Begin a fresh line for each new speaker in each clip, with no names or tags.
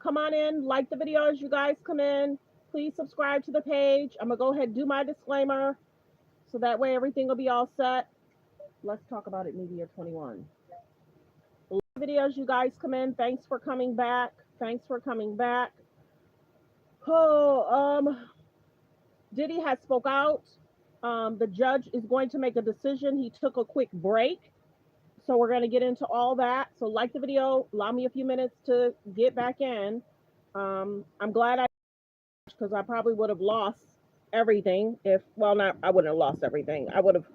come on in, like the video as you guys come in. Please subscribe to the page. I'm gonna go ahead and do my disclaimer so that way everything will be all set. Let's talk about it, Media 21. Like the video as you guys come in. Thanks for coming back. Thanks for coming back. Oh, Diddy has spoke out. The judge is going to make a decision. He took a quick break. So we're going to get into all that. So like the video, allow me a few minutes to get back in. I'm glad I, because I probably would have lost everything if, well, not, I wouldn't have lost everything. I would have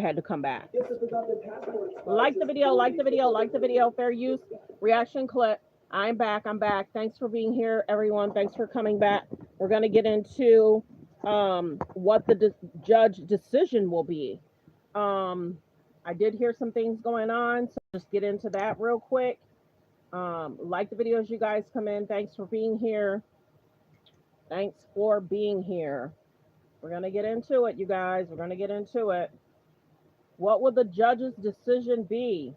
had to come back. Like the video, like the video, like the video, fair use, reaction clip. I'm back. Thanks for being here, everyone. Thanks for coming back. We're going to get into what the judge decision will be. I did hear some things going on, so just get into that real quick. Like the videos you guys come in. Thanks for being here. Thanks for being here. We're going to get into it, you guys. We're going to get into it. What will the judge's decision be?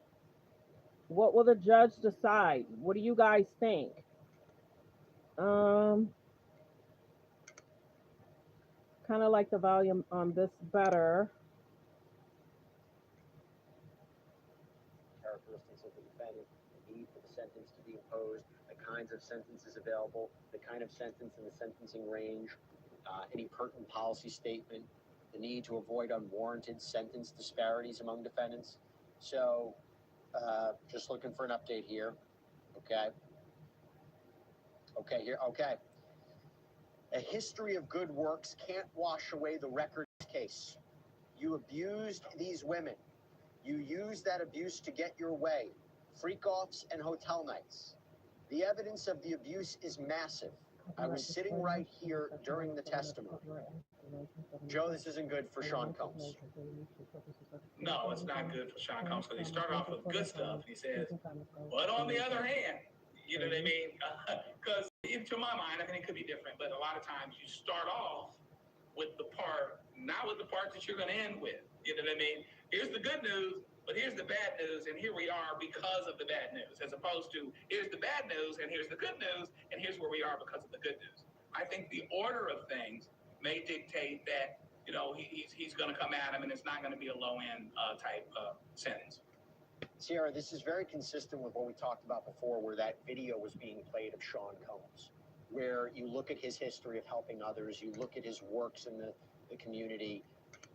What will the judge decide? What do you guys think? Kind of like the volume on this better.
Characteristics of the defendant, the need for the sentence to be imposed, the kinds of sentences available, the kind of sentence in the sentencing range, any pertinent policy statement, the need to avoid unwarranted sentence disparities among defendants. So, just looking for an update here. Okay. A history of good works can't wash away the record case. You abused these women. You used that abuse to get your way. Freak-offs and hotel nights. The evidence of the abuse is massive. I was sitting right here during the testimony. Joe, this isn't good for Sean Combs.
No, it's not good for Sean Combs because he started off with good stuff. He says, but on the other hand, you know what I mean? Because to my mind, I think it could be different, but a lot of times you start off with the part, not with the part that you're going to end with. You know what I mean? Here's the good news, but here's the bad news, and here we are because of the bad news, as opposed to here's the bad news, and here's the good news, and here's where we are because of the good news. I think the order of things may dictate that, you know, he's going to come at him, and it's not going to be a low-end type sentence.
Sierra, this is very consistent with what we talked about before, where that video was being played of Sean Combs, where you look at his history of helping others, you look at his works in the community.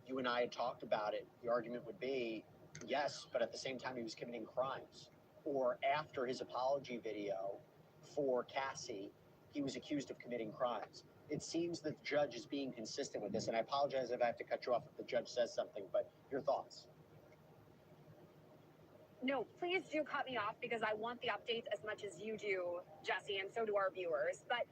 You and I had talked about it. The argument would be, yes, but at the same time he was committing crimes. Or after his apology video for Cassie, he was accused of committing crimes. It seems that the judge is being consistent with this, and I apologize if I have to cut you off if the judge says something, but your thoughts?
No, please do cut me off because I want the updates as much as you do, Jesse, and so do our viewers. But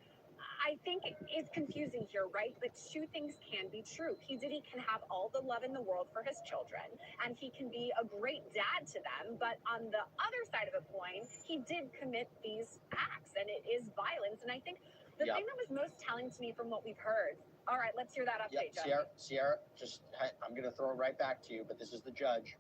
I think it's confusing here, right? But two things can be true. P. Diddy can have all the love in the world for his children, and he can be a great dad to them. But on the other side of the coin, he did commit these acts, and it is violence. And I think the thing that was most telling to me from what we've heard. All right, let's hear that update, Judge.
Sierra, I'm going to throw it right back to you, but this is the judge.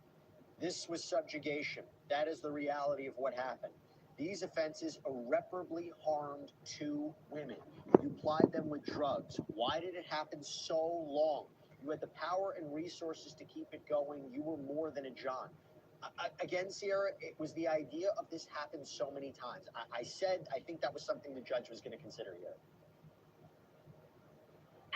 This was subjugation. That is the reality of what happened. These offenses irreparably harmed two women. You plied them with drugs. Why did it happen so long? You had the power and resources to keep it going. You were more than a John. Again, Sierra, it was the idea of this happened so many times. I said I think that was something the judge was going to consider here.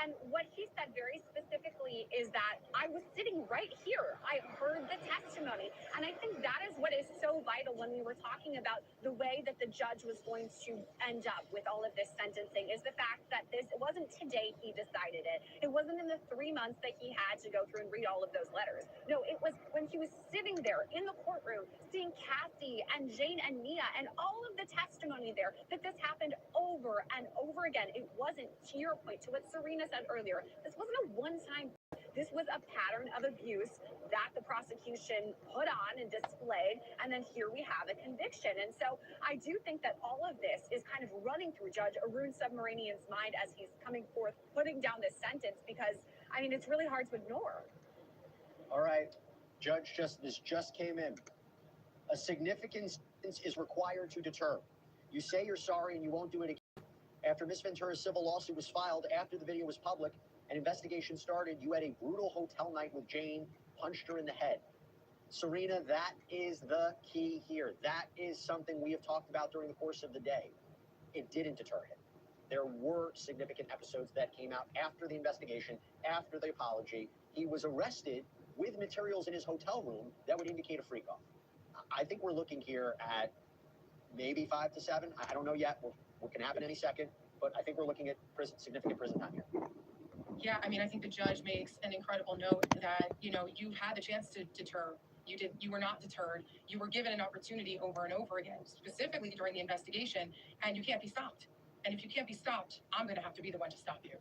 And what he said very specifically is that I was sitting right here. I heard the testimony. And I think that is what is so vital when we were talking about the way that the judge was going to end up with all of this sentencing, is the fact that it wasn't today he decided it. It wasn't in the 3 months that he had to go through and read all of those letters. No, it was when he was sitting there in the courtroom, seeing Cassie and Jane and Mia and all of the testimony there, that this happened over and over again. It wasn't, to your point, to what Serena said earlier, this wasn't a one-time. This was a pattern of abuse that the prosecution put on and displayed, and then here we have a conviction. And so I do think that all of this is kind of running through Judge Arun Submarinian's mind as he's coming forth, putting down this sentence, because, I mean, it's really hard to ignore.
All right, Judge, this just came in. A significant sentence is required to deter. You say you're sorry and you won't do it again. After Miss Ventura's civil lawsuit was filed, after the video was public, an investigation started, you had a brutal hotel night with Jane, punched her in the head. Serena, that is the key here. That is something we have talked about during the course of the day. It didn't deter him. There were significant episodes that came out after the investigation, after the apology. He was arrested with materials in his hotel room that would indicate a freak-off. I think we're looking here at maybe 5 to 7. I don't know yet. What can happen any second, but I think we're looking at significant prison time here.
Yeah, I mean, I think the judge makes an incredible note that, you know, you had the chance to deter. You were not deterred. You were given an opportunity over and over again, specifically during the investigation, and you can't be stopped. And if you can't be stopped, I'm going to have to be the one to stop you.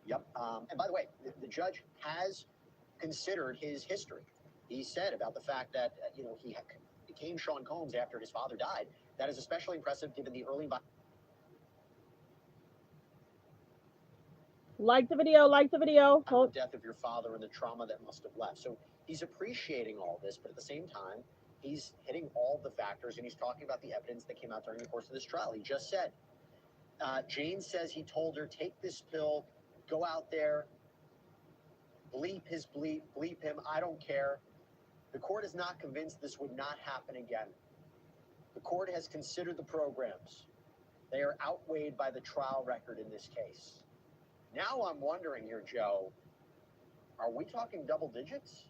Yep. And by the way, the judge has considered his history. He said about the fact that, he became Sean Combs after his father died. That is especially impressive given the early...
Like the video, like the video.
The death of your father and the trauma that must have left. So he's appreciating all this, but at the same time, he's hitting all the factors, and he's talking about the evidence that came out during the course of this trial. He just said, Jane says he told her, take this pill, go out there, bleep his bleep, bleep him, I don't care. The court is not convinced this would not happen again. The court has considered the programs. They are outweighed by the trial record in this case. Now I'm wondering here, Joe, are we talking double digits?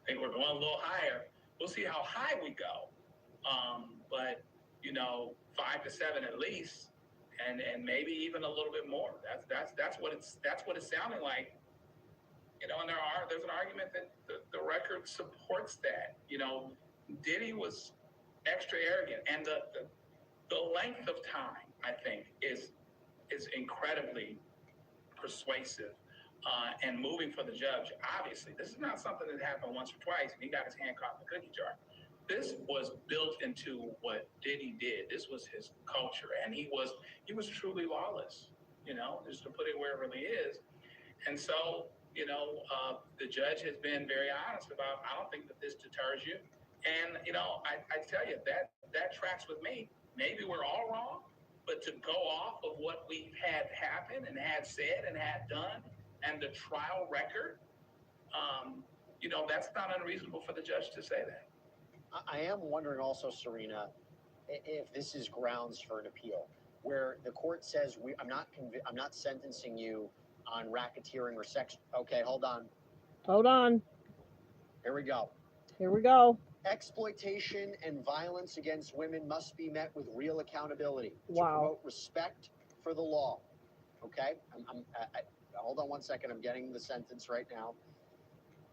I think we're going a little higher. We'll see how high we go. But 5 to 7 at least, and maybe even a little bit more. That's what it's sounding like. And there's an argument that the record supports that. Diddy was extra arrogant, and the length of time, I think, is incredibly persuasive and moving for the judge. Obviously, this is not something that happened once or twice and he got his hand caught in the cookie jar. This was built into what Diddy did. This was his culture, and he was truly lawless, just to put it where it really is. And so, the judge has been very honest about, I don't think that this deters you. And, I tell you, that tracks with me. Maybe we're all wrong, but to go off of what we've had happen and had said and had done and the trial record, that's not unreasonable for the judge to say that.
I am wondering also, Serena, if this is grounds for an appeal, where the court says, I'm not sentencing you on racketeering or sex. Okay, hold on.
Hold on.
Here we go.
Here we go.
Exploitation and violence against women must be met with real accountability to
Wow.
promote respect for the law. Okay, hold on one second. I'm getting the sentence right now.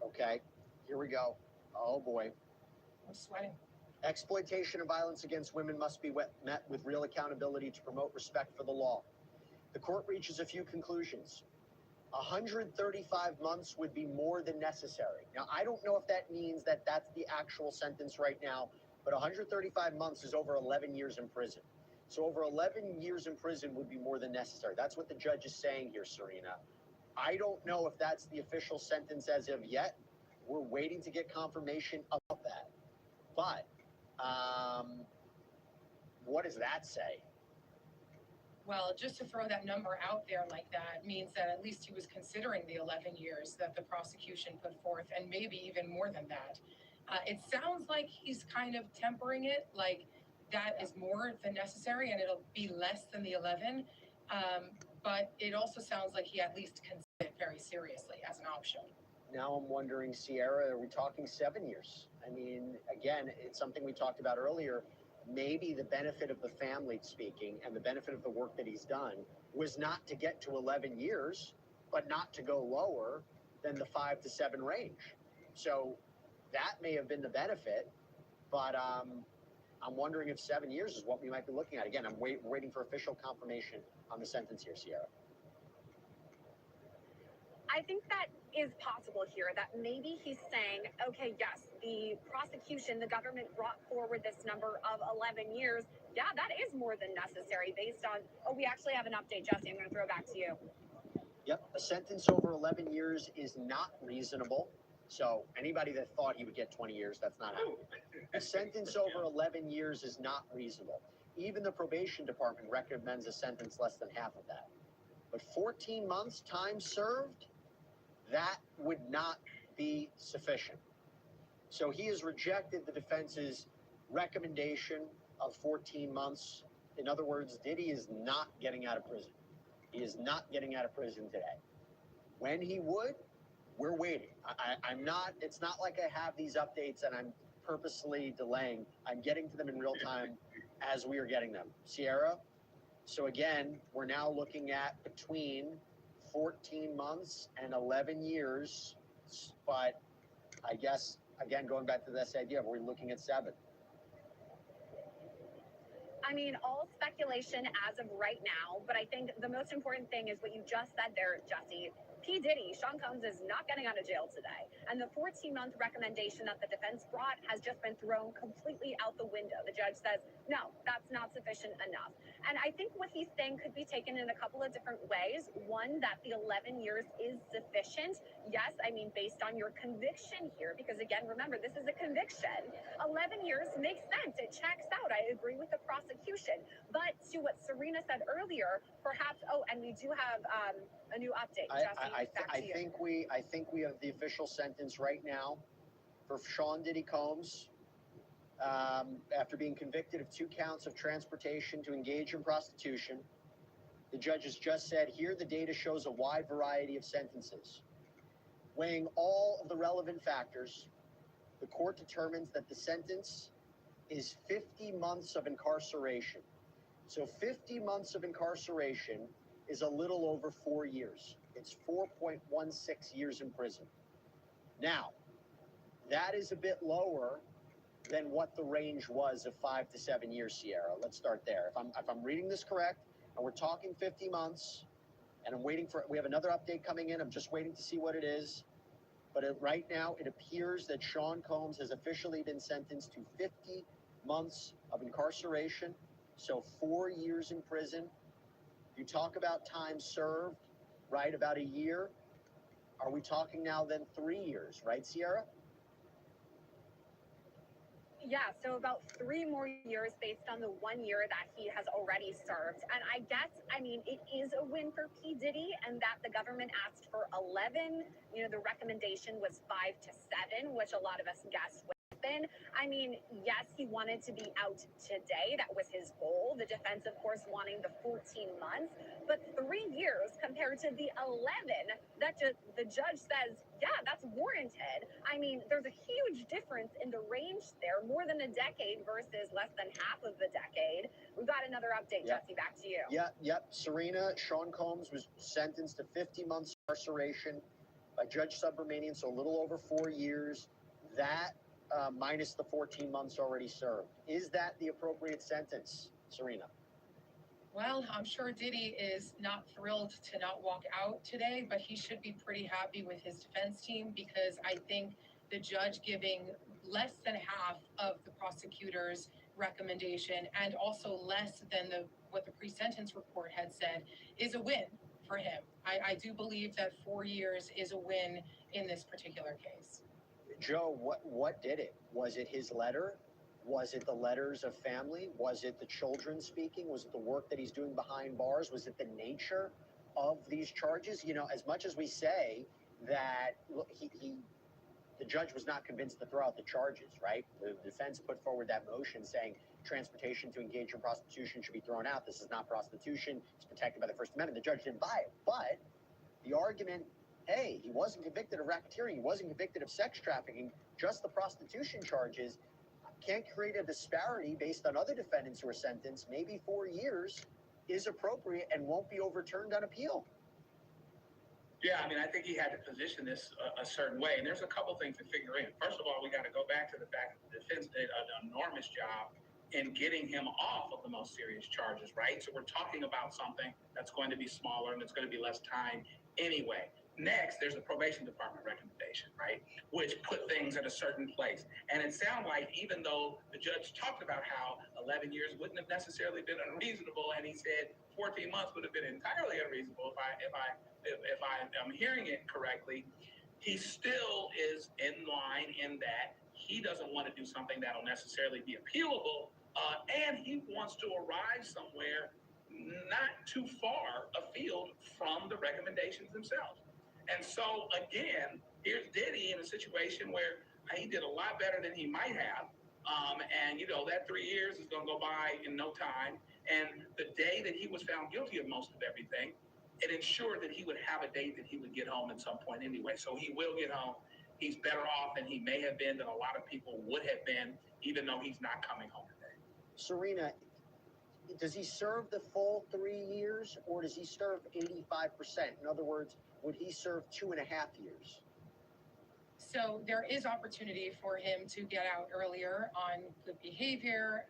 Okay, here we go. Oh boy.
I'm sweating.
Exploitation and violence against women must be met with real accountability to promote respect for the law. The court reaches a few conclusions. 135 months would be more than necessary. Now, I don't know if that means that that's the actual sentence right now, but 135 months is over 11 years in prison. So over 11 years in prison would be more than necessary. That's what the judge is saying here, Serena. I don't know if that's the official sentence as of yet. We're waiting to get confirmation about that. But what does that say?
Well, just to throw that number out there like that means that at least he was considering the 11 years that the prosecution put forth, and maybe even more than that. It sounds like he's kind of tempering it, like that is more than necessary and it'll be less than the 11. But it also sounds like he at least considered it very seriously as an option.
Now I'm wondering, Sierra, are we talking 7 years? I mean, again, it's something we talked about earlier. Maybe the benefit of the family speaking and the benefit of the work that he's done was not to get to 11 years, but not to go lower than the 5 to 7 range. So that may have been the benefit, but I'm wondering if 7 years is what we might be looking at. Again, I'm waiting for official confirmation on the sentence here, Sierra.
I think that is possible here, that maybe he's saying, okay, yes, the prosecution, the government brought forward this number of 11 years. Yeah, that is more than necessary based on, we actually have an update, Jesse. I'm going to throw it back to you.
Yep, a sentence over 11 years is not reasonable. So anybody that thought he would get 20 years, that's not happening. A sentence over 11 years is not reasonable. Even the probation department recommends a sentence less than half of that. But 14 months time served, that would not be sufficient. So he has rejected the defense's recommendation of 14 months. In other words, Diddy is not getting out of prison. He is not getting out of prison today. When he would, we're waiting. I'm not, it's not like I have these updates and I'm purposely delaying. I'm getting to them in real time as we are getting them. Sierra? So again, we're now looking at between 14 months and 11 years. But I guess, again, going back to this idea, we're looking at 7.
I mean, all speculation as of right now, but I think the most important thing is what you just said there, Jesse. P. Diddy, Sean Combs, is not getting out of jail today. And the 14-month recommendation that the defense brought has just been thrown completely out the window. The judge says, no, that's not sufficient enough. And I think what he's saying could be taken in a couple of different ways. One, that the 11 years is sufficient. Yes, I mean, based on your conviction here, because again, remember, this is a conviction. 11 years makes sense. It checks out. I agree with the prosecution. But to what Serena said earlier, perhaps, oh, and we do have a new update. Jesse,
I think we have the official sentence right now for Sean Diddy Combs. After being convicted of 2 counts of transportation to engage in prostitution, the judge has just said, here the data shows a wide variety of sentences. Weighing all of the relevant factors, the court determines that the sentence is 50 months of incarceration. So 50 months of incarceration is a little over 4 years. It's 4.16 years in prison. Now, that is a bit lower than what the range was of 5 to 7 years, Sierra. Let's start there. If I'm reading this correct, and we're talking 50 months, and I'm waiting for, we have another update coming in. I'm just waiting to see what it is. But right now, it appears that Sean Combs has officially been sentenced to 50 months of incarceration. So 4 years in prison. You talk about time served, right? About a year. Are we talking now then 3 years, right, Sierra?
Yeah, so about 3 more years based on the 1 year that he has already served. And I guess, I mean, it is a win for P. Diddy, and that the government asked for 11. You know, the recommendation was 5 to 7, which a lot of us guessed would happen. I mean, yes, he wanted to be out today. That was his goal. The defense, of course, wanting the 14 months. But 3 years compared to the 11 that the judge says, yeah, that's warranted. I mean, there's a huge difference in the range there, more than a decade versus less than half of the decade. We've got another update, Jesse, back to you.
Yep. Serena, Sean Combs was sentenced to 50 months incarceration by Judge Subramanian, so a little over 4 years. That minus the 14 months already served. Is that the appropriate sentence, Serena?
Well, I'm sure Diddy is not thrilled to not walk out today, but he should be pretty happy with his defense team, because I think the judge giving less than half of the prosecutor's recommendation and also less than what the pre-sentence report had said is a win for him. I do believe that 4 years is a win in this particular case.
Joe, what did it? Was it his letter? Was it the letters of family? Was it the children speaking? Was it the work that he's doing behind bars? Was it the nature of these charges? You know, as much as we say that the judge was not convinced to throw out the charges, right? The defense put forward that motion saying transportation to engage in prostitution should be thrown out. This is not prostitution. It's protected by the First Amendment. The judge didn't buy it. But the argument, hey, he wasn't convicted of racketeering. He wasn't convicted of sex trafficking. Just the prostitution charges can't create a disparity based on other defendants who are sentenced. Maybe 4 years is appropriate and won't be overturned on appeal.
Yeah, I mean, I think he had to position this a certain way. And there's a couple things to figure in. First of all, we got to go back to the fact that the defense did an enormous job in getting him off of the most serious charges, right? So we're talking about something that's going to be smaller and it's going to be less time anyway. Next, there's a probation department recommendation, right, which put things in a certain place. And it sounded like, even though the judge talked about how 11 years wouldn't have necessarily been unreasonable, and he said 14 months would have been entirely unreasonable if I'm hearing it correctly, he still is in line in that he doesn't want to do something that'll necessarily be appealable, and he wants to arrive somewhere not too far afield from the recommendations themselves. And so, again, here's Diddy in a situation where he did a lot better than he might have. And, that 3 years is going to go by in no time. And the day that he was found guilty of most of everything, it ensured that he would have a date that he would get home at some point anyway. So he will get home. He's better off than he may have been, than a lot of people would have been, even though he's not coming home today.
Serena, does he serve the full 3 years, or does he serve 85%? In other words, would he serve 2.5 years?
So there is opportunity for him to get out earlier on good behavior.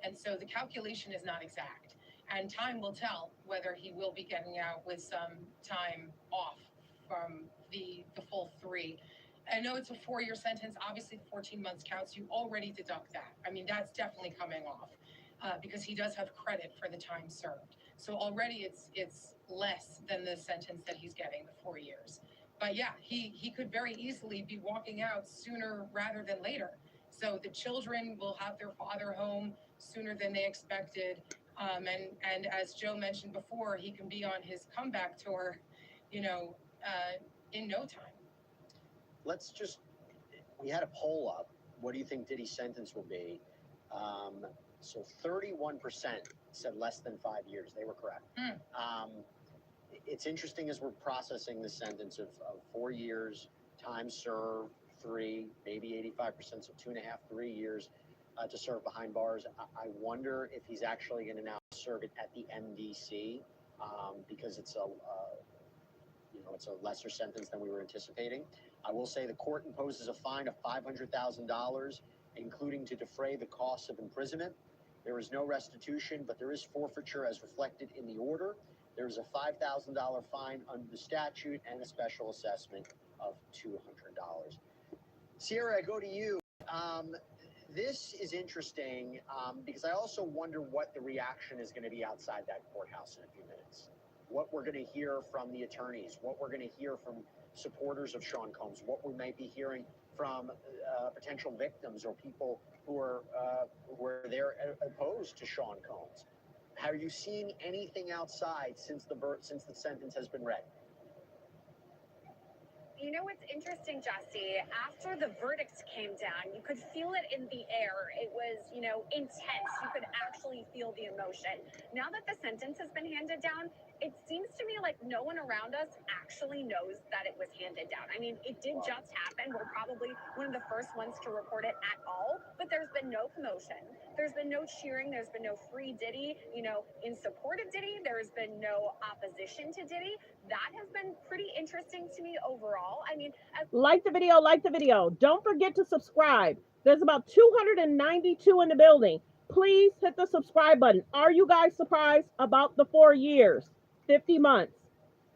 And so the calculation is not exact. And time will tell whether he will be getting out with some time off from the full 3. I know it's a 4-year sentence. Obviously, the 14 months counts. You already deduct that. I mean, that's definitely coming off because he does have credit for the time served. So already it's less than the sentence that he's getting, the 4 years. But yeah, he could very easily be walking out sooner rather than later. So the children will have their father home sooner than they expected. And as Joe mentioned before, he can be on his comeback tour, in no time.
We had a poll up. What do you think Diddy's sentence will be? So 31% said less than 5 years. They were correct. It's interesting as we're processing the sentence of 4 years, time served, 3, maybe 85%, so 2.5, 3 years to serve behind bars. I wonder if he's actually going to now serve it at the MDC because it's a lesser sentence than we were anticipating. I will say the court imposes a fine of $500,000, including to defray the costs of imprisonment. There is no restitution, but there is forfeiture as reflected in the order. There is a $5,000 fine under the statute and a special assessment of $200. Sierra, I go to you. This is interesting because I also wonder what the reaction is going to be outside that courthouse in a few minutes. What we're going to hear from the attorneys, what we're going to hear from supporters of Sean Combs, what we might be hearing from potential victims or people who are there opposed to Sean Combs. Have you seen anything outside since the sentence has been read?
What's interesting, Jesse, after the verdict came down, you could feel it in the air. It was, intense. You could actually feel the emotion. Now that the sentence has been handed down, it seems to me like no one around us actually knows that it was handed down. I mean, it did just happen. We're probably one of the first ones to report it at all, but there's been no commotion. There's been no cheering. There's been no free Diddy, in support of Diddy. There's been no opposition to Diddy. That has been pretty interesting to me overall. I mean,
like the video. Don't forget to subscribe. There's about 292 in the building. Please hit the subscribe button. Are you guys surprised about the 4 years, 50 months?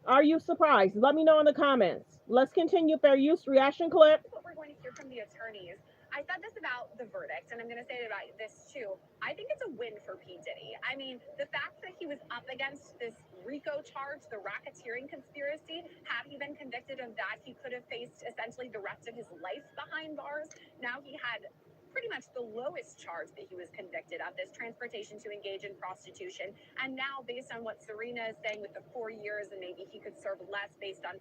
Are you surprised? Let me know in the comments. Let's continue. Fair use reaction clip.
What we're going to hear from the attorneys. I said this about the verdict, and I'm going to say it about this too. I think it's a win for P. Diddy. I mean, the fact that he was up against this RICO charge, the racketeering conspiracy, had he been convicted of that, he could have faced essentially the rest of his life behind bars. Now he had pretty much the lowest charge that he was convicted of, this transportation to engage in prostitution. And now, based on what Serena is saying with the 4 years, and maybe he could serve less based on,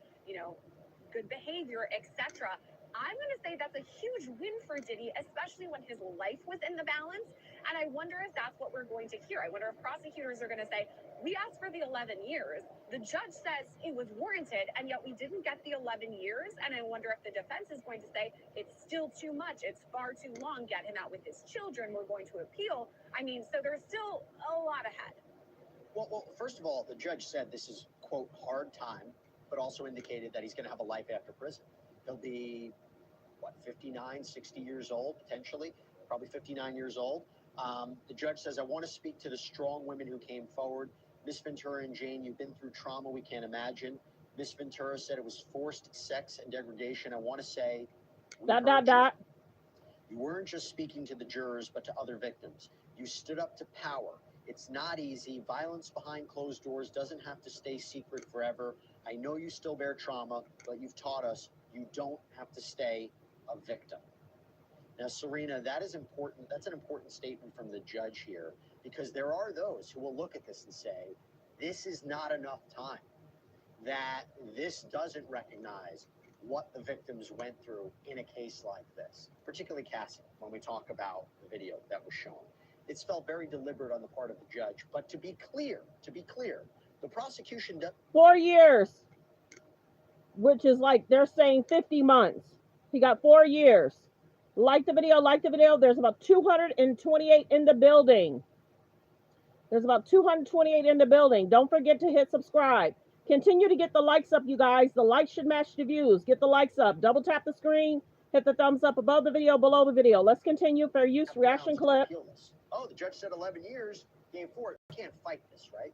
good behavior, etc., I'm going to say that's a huge win for Diddy, especially when his life was in the balance. And I wonder if that's what we're going to hear. I wonder if prosecutors are going to say, we asked for the 11 years. The judge says it was warranted, and yet we didn't get the 11 years. And I wonder if the defense is going to say, it's still too much. It's far too long. Get him out with his children. We're going to appeal. I mean, so there's still a lot ahead.
Well, first of all, the judge said this is, quote, hard time, but also indicated that he's going to have a life after prison. He'll be 59, 60 years old, potentially, probably 59 years old. The judge says, I want to speak to the strong women who came forward. Miss Ventura and Jane, you've been through trauma we can't imagine. Miss Ventura said it was forced sex and degradation. I want to say, you weren't just speaking to the jurors, but to other victims. You stood up to power. It's not easy. Violence behind closed doors doesn't have to stay secret forever. I know you still bear trauma, but you've taught us You don't have to stay a victim. Now, Serena, that is important. That's an important statement from the judge here, because there are those who will look at this and say, this is not enough time, that this doesn't recognize what the victims went through in a case like this, particularly Cassie, when we talk about the video that was shown. It's felt very deliberate on the part of the judge. But to be clear, the prosecution does
4 years, which is like they're saying 50 months. He got 4 years. Like the video, like the video. There's about 228 in the building. There's about 228 in the building. Don't forget to hit subscribe. Continue to get the likes up, you guys. The likes should match the views. Get the likes up. Double tap the screen. Hit the thumbs up above the video, below the video. Let's continue. Fair use reaction clip.
Oh, the judge said 11 years, game 4. You can't fight this, right?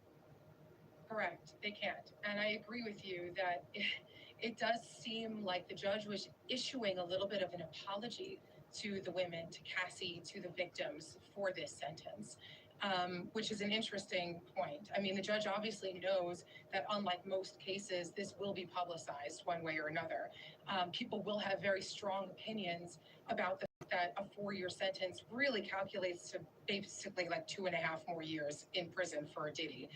Correct. They can't. And I agree with you that it does seem like the judge was issuing a little bit of an apology to the women, to Cassie, to the victims for this sentence, which is an interesting point. I mean, the judge obviously knows that unlike most cases, this will be publicized one way or another. People will have very strong opinions about that a 4-year sentence really calculates to basically like 2.5 more years in prison for Diddy,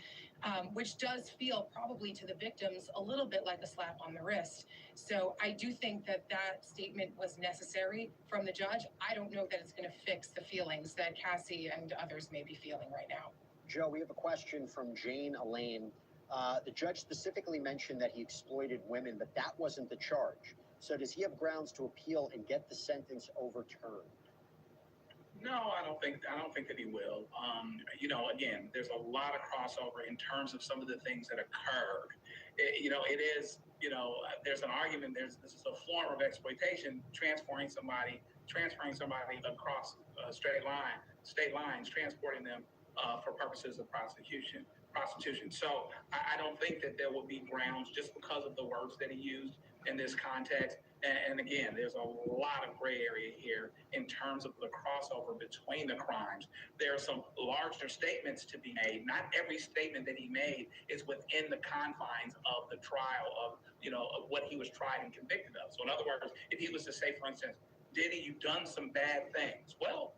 which does feel probably to the victims a little bit like a slap on the wrist. So I do think that that statement was necessary from the judge. I don't know that it's going to fix the feelings that Cassie and others may be feeling right now.
Joe, we have a question from Jane Elaine. The judge specifically mentioned that he exploited women, but that wasn't the charge. So does he have grounds to appeal and get the sentence overturned?
No, I don't think that he will. Again, there's a lot of crossover in terms of some of the things that occurred. There's an argument. This is a form of exploitation, transferring somebody across state lines, transporting them for purposes of prostitution. So I don't think that there will be grounds just because of the words that he used in this context. And again, there's a lot of gray area here in terms of the crossover between the crimes. There are some larger statements to be made. Not every statement that he made is within the confines of the trial of what he was tried and convicted of. So in other words, if he was to say, for instance, Diddy, you've done some bad things. Well,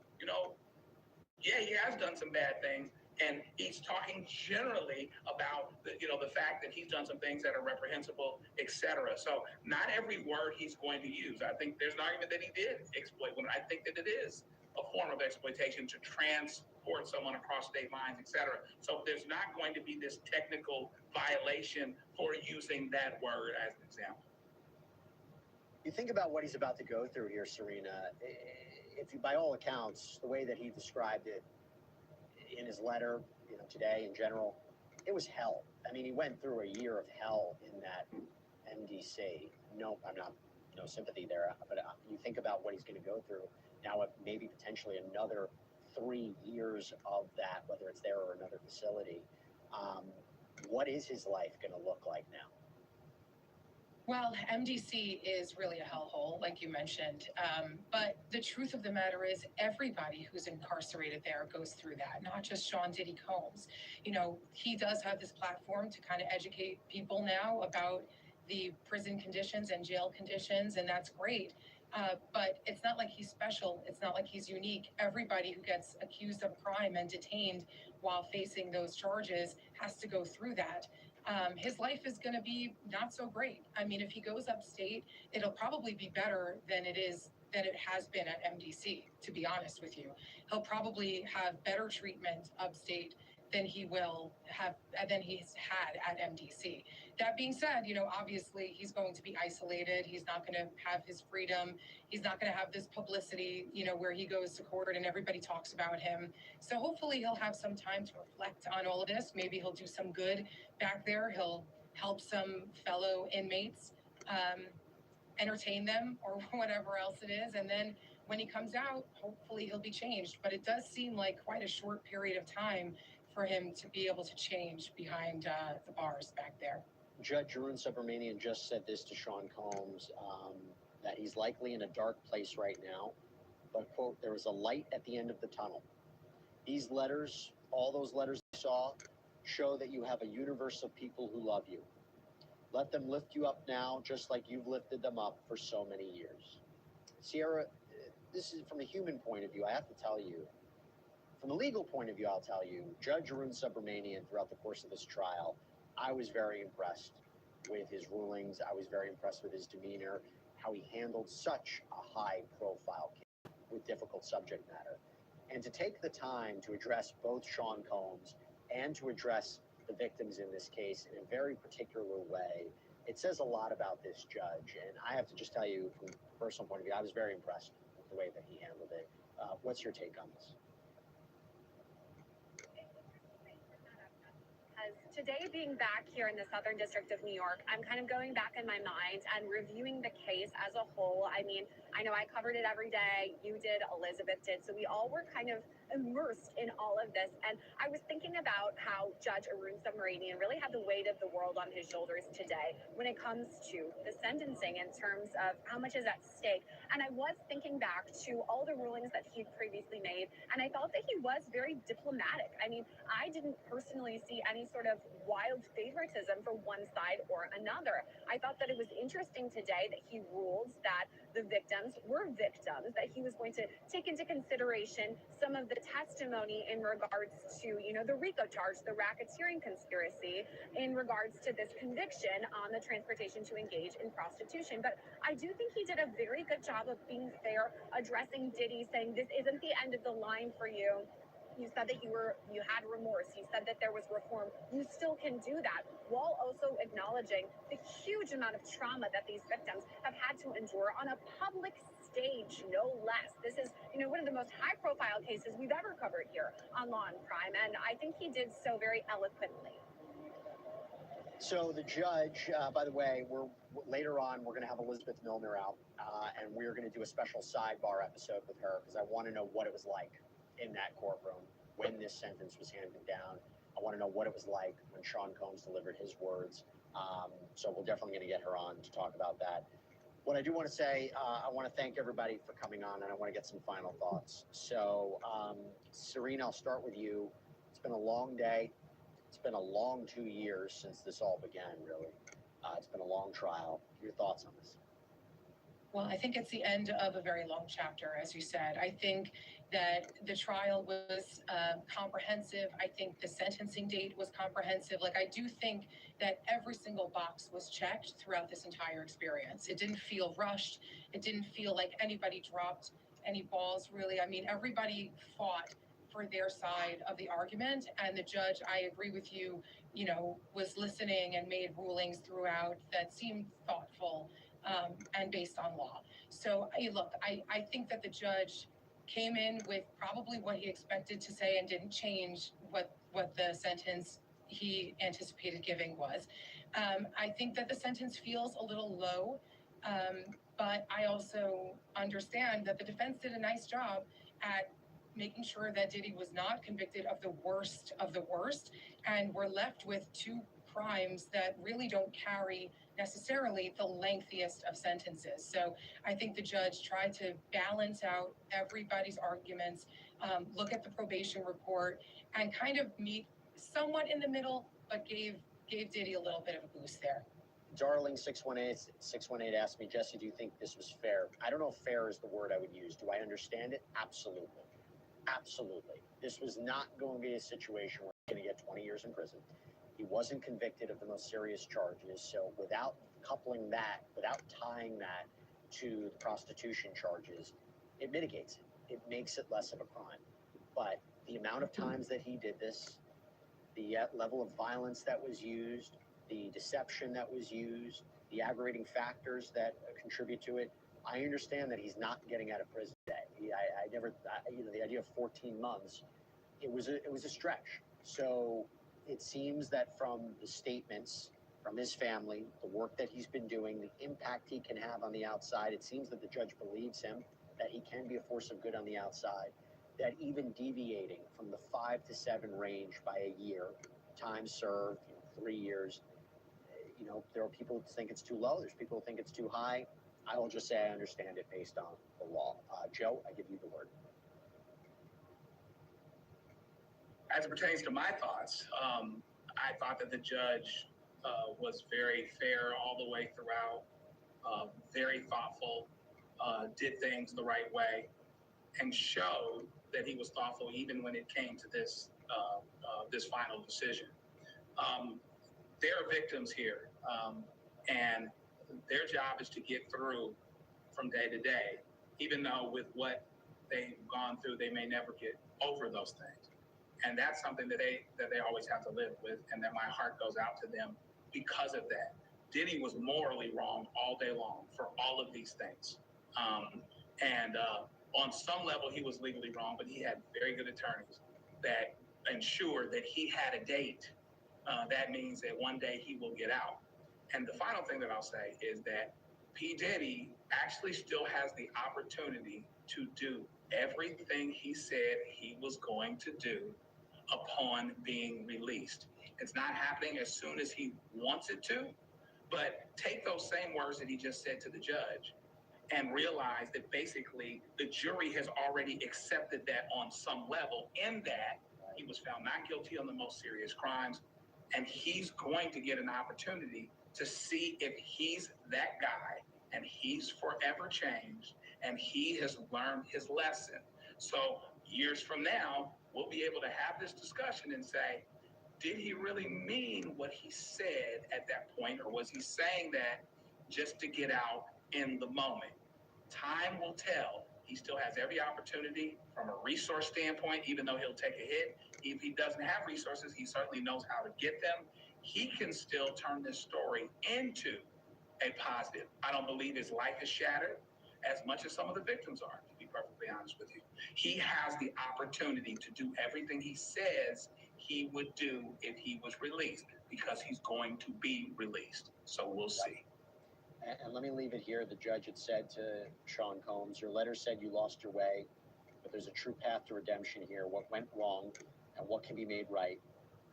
yeah, he has done some bad things. And he's talking generally about the fact that he's done some things that are reprehensible, etc. So not every word he's going to use. I think there's an argument that he did exploit women. I think that it is a form of exploitation to transport someone across state lines, etc. So there's not going to be this technical violation for using that word as an example.
You think about what he's about to go through here, Serena. If you, by all accounts, the way that he described it in his letter, today in general, it was hell. I mean, he went through a year of hell in that MDC. No, I'm not, no sympathy there, but you think about what he's going to go through now, maybe potentially another 3 years of that, whether it's there or another facility. What is his life going to look like now?
Well, MDC is really a hellhole, like you mentioned. But the truth of the matter is everybody who's incarcerated there goes through that, not just Sean Diddy Combs. He does have this platform to kind of educate people now about the prison conditions and jail conditions, and that's great. But it's not like he's special. It's not like he's unique. Everybody who gets accused of crime and detained while facing those charges has to go through that. His life is going to be not so great. I mean, if he goes upstate, it'll probably be better than it has been at MDC, to be honest with you. He'll probably have better treatment upstate than he's had at MDC. That being said, obviously he's going to be isolated. He's not going to have his freedom. He's not going to have this publicity, where he goes to court and everybody talks about him. So hopefully he'll have some time to reflect on all of this. Maybe he'll do some good back there. He'll help some fellow inmates, entertain them or whatever else it is. And then when he comes out, hopefully he'll be changed. But it does seem like quite a short period of time for him to be able to change behind the bars back there.
Judge Arun Subramanian just said this to Sean Combs, that he's likely in a dark place right now, but, quote, there is a light at the end of the tunnel. These letters, all those letters I saw, show that you have a universe of people who love you. Let them lift you up now, just like you've lifted them up for so many years. Sierra, this is from a human point of view, I have to tell you. From a legal point of view, I'll tell you, Judge Arun Subramanian, throughout the course of this trial, I was very impressed with his rulings. I was very impressed with his demeanor, how he handled such a high-profile case with difficult subject matter. And to take the time to address both Sean Combs and to address the victims in this case in a very particular way, it says a lot about this judge. And I have to just tell you, from a personal point of view, I was very impressed with the way that he handled it. What's your take on this?
Today, being back here in the Southern District of New York, I'm kind of going back in my mind and reviewing the case as a whole. I mean, I know I covered it every day. You did, Elizabeth did. So we all were kind of immersed in all of this. And I was thinking about how Judge Arun Subramanian really had the weight of the world on his shoulders today when it comes to the sentencing in terms of how much is at stake. And I was thinking back to all the rulings that he'd previously made, and I thought that he was very diplomatic. I mean, I didn't personally see any sort of wild favoritism for one side or another. I thought that it was interesting today that he ruled that the victims were victims, that he was going to take into consideration some of the testimony in regards to, the RICO charge, the racketeering conspiracy, in regards to this conviction on the transportation to engage in prostitution. But I do think he did a very good job of being fair, addressing Diddy, saying this isn't the end of the line for you. You said that you had remorse. You said that there was reform. You still can do that, while also acknowledging the huge amount of trauma that these victims have had to endure on a public stage, no less. This is, one of the most high-profile cases we've ever covered here on Law and Crime, and I think he did so very eloquently.
So the judge, by the way, later on, we're going to have Elizabeth Milner out, and we're going to do a special sidebar episode with her because I want to know what it was like in that courtroom when this sentence was handed down. I want to know what it was like when Sean Combs delivered his words. So we're definitely going to get her on to talk about that. What I do want to say, I want to thank everybody for coming on, and I want to get some final thoughts. So, Serena, I'll start with you. It's been a long day. It's been a long 2 years since this all began, really. It's been a long trial. Your thoughts on this?
Well, I think it's the end of a very long chapter, as you said. I think that the trial was comprehensive. I think the sentencing date was comprehensive. I do think that every single box was checked throughout this entire experience. It didn't feel rushed. It didn't feel like anybody dropped any balls, really. I mean, everybody fought for their side of the argument, and the judge, I agree with you, was listening and made rulings throughout that seemed thoughtful and based on law. So, I think that the judge came in with probably what he expected to say and didn't change what the sentence he anticipated giving was. I think that the sentence feels a little low, but I also understand that the defense did a nice job at making sure that Diddy was not convicted of the worst, and we're left with two crimes that really don't carry necessarily the lengthiest of sentences. So I think the judge tried to balance out everybody's arguments, look at the probation report, and kind of meet somewhat in the middle, but gave Diddy a little bit of a boost there.
Darling 618 asked me, Jesse, do you think this was fair? I don't know if fair is the word I would use. Do I understand it? Absolutely. Absolutely. This was not going to be a situation where he's going to get 20 years in prison. He wasn't convicted of the most serious charges. So without coupling that, without tying that to the prostitution charges, it mitigates it. It makes it less of a crime. But the amount of times that he did this, the level of violence that was used, the deception that was used, the aggravating factors that contribute to it, I understand that he's not getting out of prison today. The idea of 14 months, it was a stretch. So it seems that from the statements from his family, the work that he's been doing, the impact he can have on the outside, it seems that the judge believes him, that he can be a force of good on the outside, that even deviating from the 5 to 7 range by a year, time served, 3 years, there are people who think it's too low. There's people who think it's too high. I will just say I understand it based on the law. Joe, I give you the word.
As it pertains to my thoughts, I thought that the judge was very fair all the way throughout, very thoughtful, did things the right way, and showed that he was thoughtful even when it came to this final decision. There are victims here, and their job is to get through from day to day, even though with what they've gone through, they may never get over those things. And that's something that they always have to live with, and that my heart goes out to them because of that. Diddy was morally wrong all day long for all of these things. And on some level, he was legally wrong, but he had very good attorneys that ensured that he had a date. That means that one day he will get out. And the final thing that I'll say is that P. Diddy actually still has the opportunity to do everything he said he was going to do upon being released. It's not happening as soon as he wants it to, but take those same words that he just said to the judge and realize that basically the jury has already accepted that on some level, in that he was found not guilty on the most serious crimes, and he's going to get an opportunity to see if he's that guy, and he's forever changed, and he has learned his lesson. So years from now, we'll be able to have this discussion and say, did he really mean what he said at that point, or was he saying that just to get out in the moment? Time will tell. He still has every opportunity from a resource standpoint, even though he'll take a hit. If he doesn't have resources, he certainly knows how to get them. He can still turn this story into a positive. I don't believe his life is shattered as much as some of the victims are, to be perfectly honest with you. He has the opportunity to do everything he says he would do if he was released, because he's going to be released. So we'll see.
And let me leave it here. The judge had said to Sean Combs, your letter said you lost your way, but there's a true path to redemption here. What went wrong and what can be made right?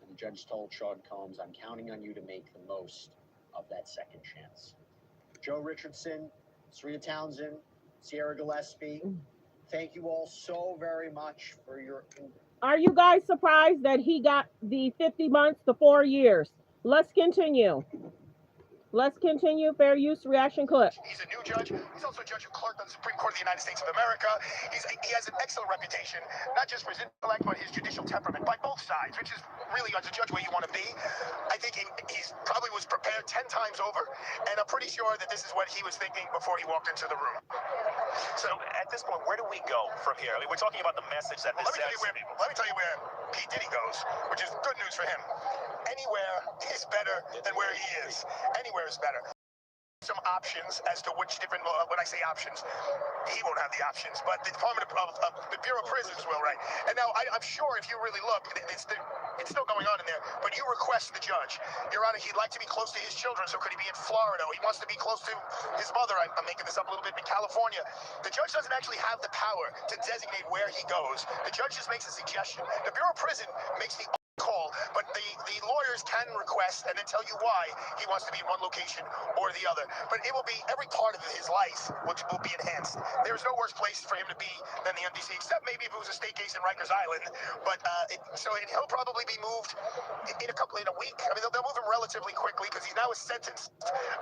And the judge told Sean Combs, I'm counting on you to make the most of that second chance. Joe Richardson, Serena Townsend, Sierra Gillespie, thank you all so very much for your...
Are you guys surprised that he got the 50 months to 4 years? Let's continue. Let's continue. Fair use reaction clip.
He's a new judge. He's also a judge who clerked on the Supreme Court of the United States of America. He has an excellent reputation, not just for his intellect, but his judicial temperament by both sides, which is really, as a judge, where you want to be. I think he probably was prepared 10 times over, and I'm pretty sure that this is what he was thinking before he walked into the room.
So at this point, where do we go from here? I mean, we're talking about the message that this sends to people.
Let me tell you where P. Diddy goes, which is good news for him. Anywhere is better than where he is. Anywhere is better. Some options as to which different, when I say options, he won't have the options, but the Department of the Bureau of Prisons will, right? And now I'm sure if you really look, it's still going on in there, but you request the judge, Your Honor, he'd like to be close to his children, so could he be in Florida? He wants to be close to his mother. I'm making this up a little bit, in California. The judge doesn't actually have the power to designate where he goes. The judge just makes a suggestion. The Bureau of Prison makes the call, but the lawyers can request and then tell you why he wants to be in one location or the other. But it will be every part of his life which will be enhanced. There's no worse place for him to be than the MDC, except maybe if it was a state case in Rikers Island. But he'll probably be moved in a week. I mean, they'll move him relatively quickly because he's now a sentenced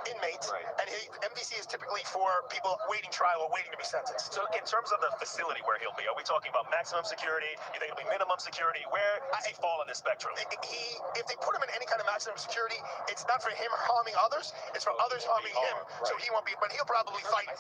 inmate, right. And MDC is typically for people waiting trial or waiting to be sentenced.
So in terms of the facility where he'll be, are we talking about maximum security? You think it'll be minimum security? Where does he fall on this spectrum?
If they put him in any kind of maximum security, it's not for him harming others, it's for others harming him. Right. So he won't be, but he'll probably fight.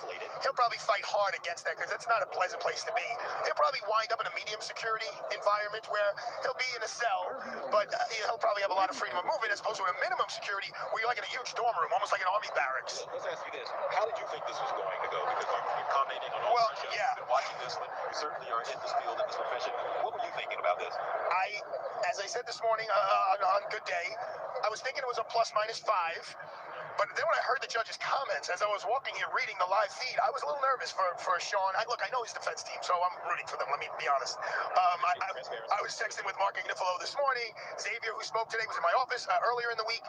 He'll probably fight hard against that because that's not a pleasant place to be. He'll probably wind up in a medium security environment where he'll be in a cell, but he'll probably have a lot of freedom of movement as opposed to a minimum security where you're like in a huge dorm room, almost like an army barracks.
Let's ask you this: how did you think this was going to go? Because you're commenting on all our shows, you've been watching this, and you certainly are in this field, in this profession. What were you thinking about this?
As I said this morning on Good Day, I was thinking it was a ±5. But then when I heard the judge's comments, as I was walking here reading the live feed, I was a little nervous for Sean. Look, I know his defense team, so I'm rooting for them. Let me be honest. I was texting with Mark Ignifilo this morning. Xavier, who spoke today, was in my office earlier in the week.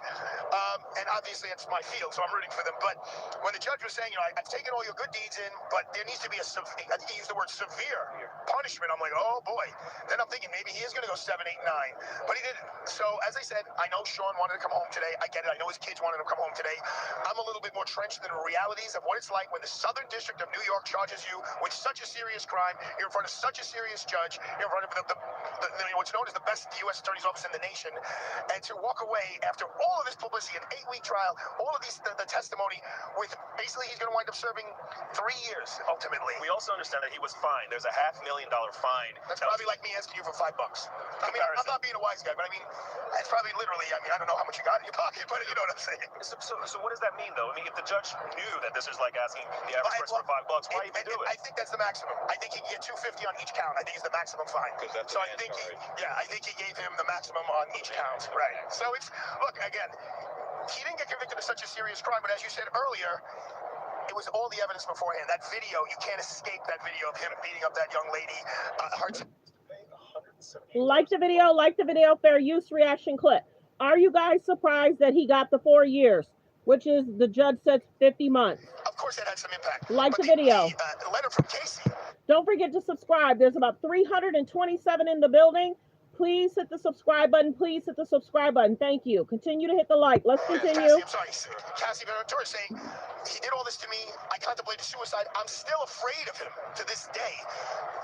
And obviously, it's my field, so I'm rooting for them. But when the judge was saying, I've taken all your good deeds in, but there needs to be I think he used the word severe punishment. I'm like, oh boy. Then I'm thinking maybe he is going to go 7, 8, 9. But he didn't. So as I said, I know Sean wanted to come home today. I get it. I know his kids wanted to come home today. I'm a little bit more trenched in the realities of what it's like when the Southern District of New York charges you with such a serious crime. You're in front of such a serious judge. You're in front of what's known as the best U.S. Attorney's Office in the nation. And to walk away after all of this publicity, an 8-week trial, all of these, the testimony, with basically he's going to wind up serving 3 years ultimately.
We also understand that he was fined. There's a $500,000 fine.
That's probably like me asking you for $5. I mean, I'm not being a wise guy, but I mean, it's probably literally, I don't know how much you got in your pocket, but you know what I'm saying.
So what does that mean, though? I mean, if the judge knew that this is like asking the average person for $5, why even do it?
I think that's the maximum. I think he can get $250 on each count. I think it's the maximum fine. So I think he gave him the maximum on each count. Right. So it's, look, again, he didn't get convicted of such a serious crime, but as you said earlier, it was all the evidence beforehand. That video, you can't escape that video of him beating up that young lady.
Like the video, fair use reaction clip. Are you guys surprised that he got the 4 years, which is the judge said 50 months?
Of course that had some impact.
Like the video.
The letter from Casey.
Don't forget to subscribe. There's about 327 in the building. Please hit the subscribe button. Please hit the subscribe button. Thank you. Continue to hit the like. Let's continue.
Cassie, I'm sorry. Cassie Ventura saying, he did all this to me. I contemplated suicide. I'm still afraid of him to this day.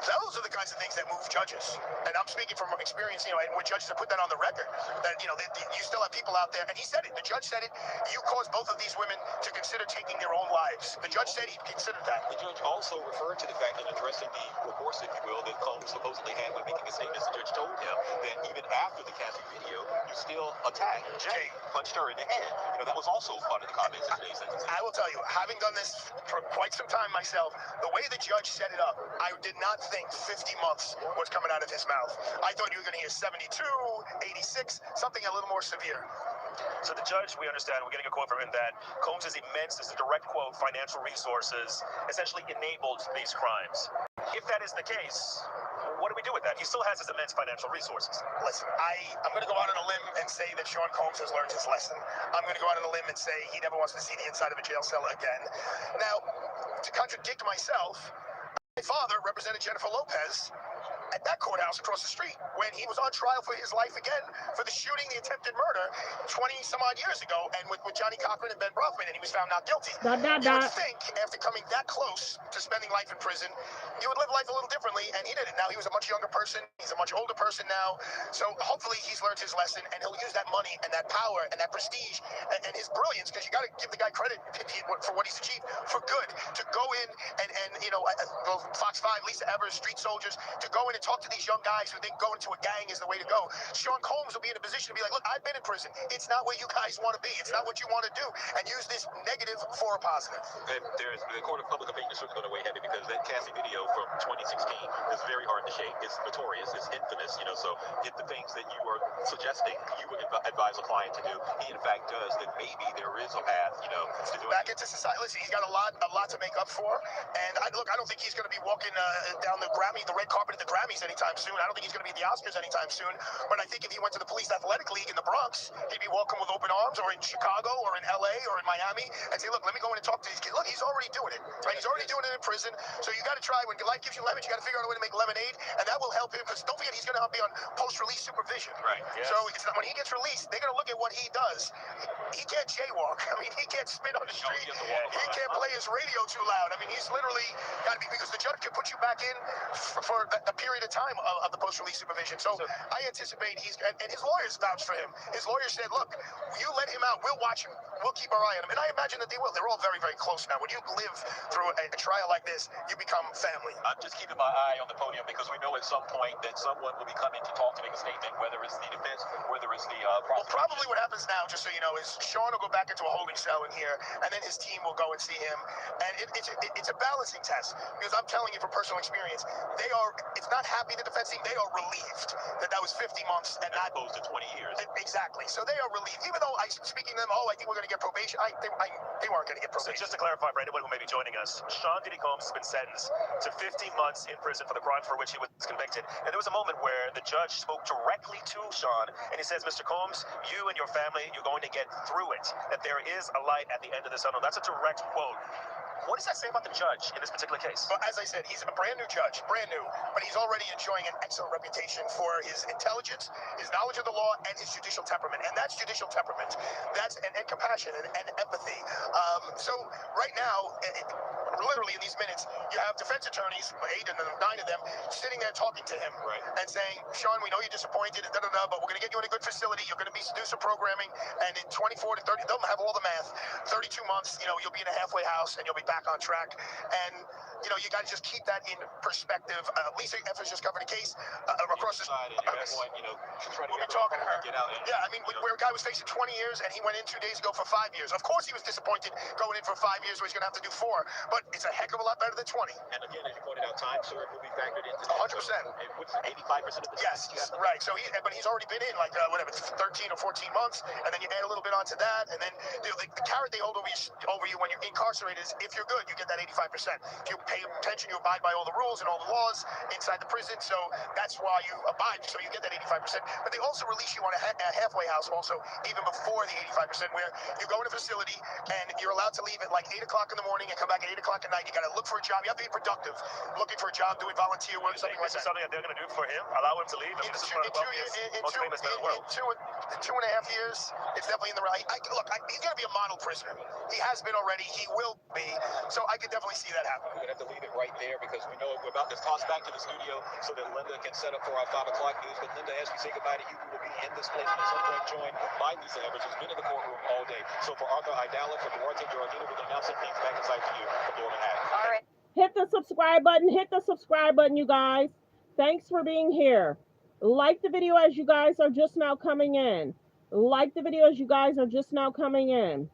Those are the kinds of things that move judges. And I'm speaking from experience, and when judges have put that on the record, that, you still have people out there. And he said it. The judge said it. You caused both of these women to consider taking their own lives. The judge said he considered that.
The judge also referred to the fact in addressing the reports, if you will, that Combs supposedly had when making a statement. The judge told him that even after the Cassie video, you still attacked Jay, punched her in the head. That was also part of the comments in today's sentence.
I will tell you, having done this for quite some time myself, the way the judge set it up, I did not think 50 months was coming out of his mouth. I thought you were going to hear 72, 86, something a little more severe.
So the judge, we understand, we're getting a quote from him that Combs' immense, this is a direct quote, financial resources essentially enabled these crimes. If that is the case, what do we do with that? He still has his immense financial resources.
Listen, I'm going to go out on a limb and say that Sean Combs has learned his lesson. I'm going to go out on a limb and say he never wants to see the inside of a jail cell again. Now, to contradict myself, my father represented Jennifer Lopez at that courthouse across the street when he was on trial for his life again for the shooting, the attempted murder 20 some odd years ago, and with Johnny Cochran and Ben Brofman, and he was found not guilty. You would think after coming that close to spending life in prison, you would live life a little differently, and he didn't. Now he was a much younger person. He's a much older person now. So hopefully he's learned his lesson, and he'll use that money and that power and that prestige and his brilliance, because you got to give the guy credit for what he's achieved for good, to go in and Fox 5, Lisa Evers, Street Soldiers, to go in and talk to these young guys who think going to a gang is the way to go. Sean Combs will be in a position to be like, look, I've been in prison. It's not where you guys want to be. It's not what you want to do. And use this negative for a positive.
The court of public opinion is certainly going to weigh heavy, because that Cassie video from 2016 is very hard to shake. It's notorious. It's infamous. So if the things that you are suggesting you would advise a client to do, he in fact does, then maybe there is a path, to do
back into society. Listen, he's got a lot to make up for. And I don't think he's going to be walking down the red carpet at the Grammys anytime soon. I don't think he's going to be at the Oscars anytime soon. But I think if he went to the Police Athletic League in the Bronx, he'd be welcome with open arms, or in Chicago, or in LA, or in Miami, and say, look, let me go in and talk to these kids. Look, he's already doing it, right? He's already doing it in prison. So you got to try. When life gives you lemons, you got to figure out a way to make lemonade, and that will help him, because don't forget, he's going to be on post-release supervision.
Right. Yes.
So when he gets released, they're going to look at what he does. He can't jaywalk. I mean, he can't spit on the street. He can't play his radio too loud. I mean, he's literally got to be, because the judge can put you back in for a period of time of the post-release supervision. So I anticipate and his lawyers vouched for him. His lawyer said, look, you let him out, we'll watch him. We'll keep our eye on him. And I imagine that they will. They're all very, very close now. When you live through a trial like this, you become family.
I'm just keeping my eye on the podium, because we know at some point that someone will be coming to talk, to make a statement, whether it's the defense, whether it's the prosecution.
Well, probably what happens now, just so you know, is Sean will go back into a holding cell in here, and then his team will go and see him. And it's a balancing test, because I'm telling you from personal experience, it's not not happy, the defense team. They are relieved that was 50 months and not
opposed to 20 years.
Exactly. So they are relieved. Even though speaking to them, I think we're going to get probation. They weren't going to get probation.
So just to clarify for anyone who may be joining us, Sean Diddy Combs has been sentenced to 15 months in prison for the crime for which he was convicted. And there was a moment where the judge spoke directly to Sean, and he says, Mr. Combs, you and your family, you're going to get through it, that there is a light at the end of the tunnel. That's a direct quote. What does that say about the judge in this particular case?
Well, as I said, he's a brand new judge, brand new, but he's already enjoying an excellent reputation for his intelligence, his knowledge of the law, and his judicial temperament. And that's judicial temperament. That's and compassion and empathy. So right now, literally in these minutes, you have defense attorneys, 8 of them, 9 of them, sitting there talking to him and saying, Sean, we know you're disappointed, and but we're going to get you in a good facility. You're going to do some programming, and in 24 to 30, they'll have all the math. 32 months, you'll be in a halfway house, and you'll be back on track. And you got to just keep that in perspective. Lisa Evans just covered a case across the
side, and everyone, trying to
get out. Yeah, I mean, where a guy was facing 20 years, and he went in 2 days ago for 5 years. Of course, he was disappointed going in for 5 years, where he's going to have to do 4. But it's a heck of a lot better than 20.
And again, as you pointed out, time served will be factored into
100%.
What's 85% of the
Yes, right. So but he's already been in like 13 or 14 months, and then you add a little bit onto that, and then the carrot they hold over you when you're incarcerated is if you're good, you get that 85%. If you pay attention, you abide by all the rules and all the laws inside the prison, so that's why you abide, so you get that 85%. But they also release you on a halfway house also, even before the 85%, where you go in a facility and you're allowed to leave at like 8 o'clock in the morning and come back at 8 o'clock at night. You got to look for a job. You have to be productive, looking for a job, doing volunteer work, something like that.
This is something that they're going to do for him, allow him to leave. I mean, this is one of the most famous men in the world.
In 2.5 years, it's definitely in the right. Look, he's going to be a model prisoner. He has been already. He will be. So I could definitely see that happen.
We're going to have to leave it right there because we know we're about to toss back to the studio so that Linda can set up for our 5 o'clock news. But Linda, as we say goodbye to you, we will be in this place at some point joined by Lisa Evers, who's been in the courtroom all day. So for Arthur Idala, for Duarte Giordino, we're going to now send things back inside to you from Laura Manhattan.
All right.
Hit the subscribe button. Hit the subscribe button, you guys. Thanks for being here. Like the video as you guys are just now coming in. Like the video as you guys are just now coming in.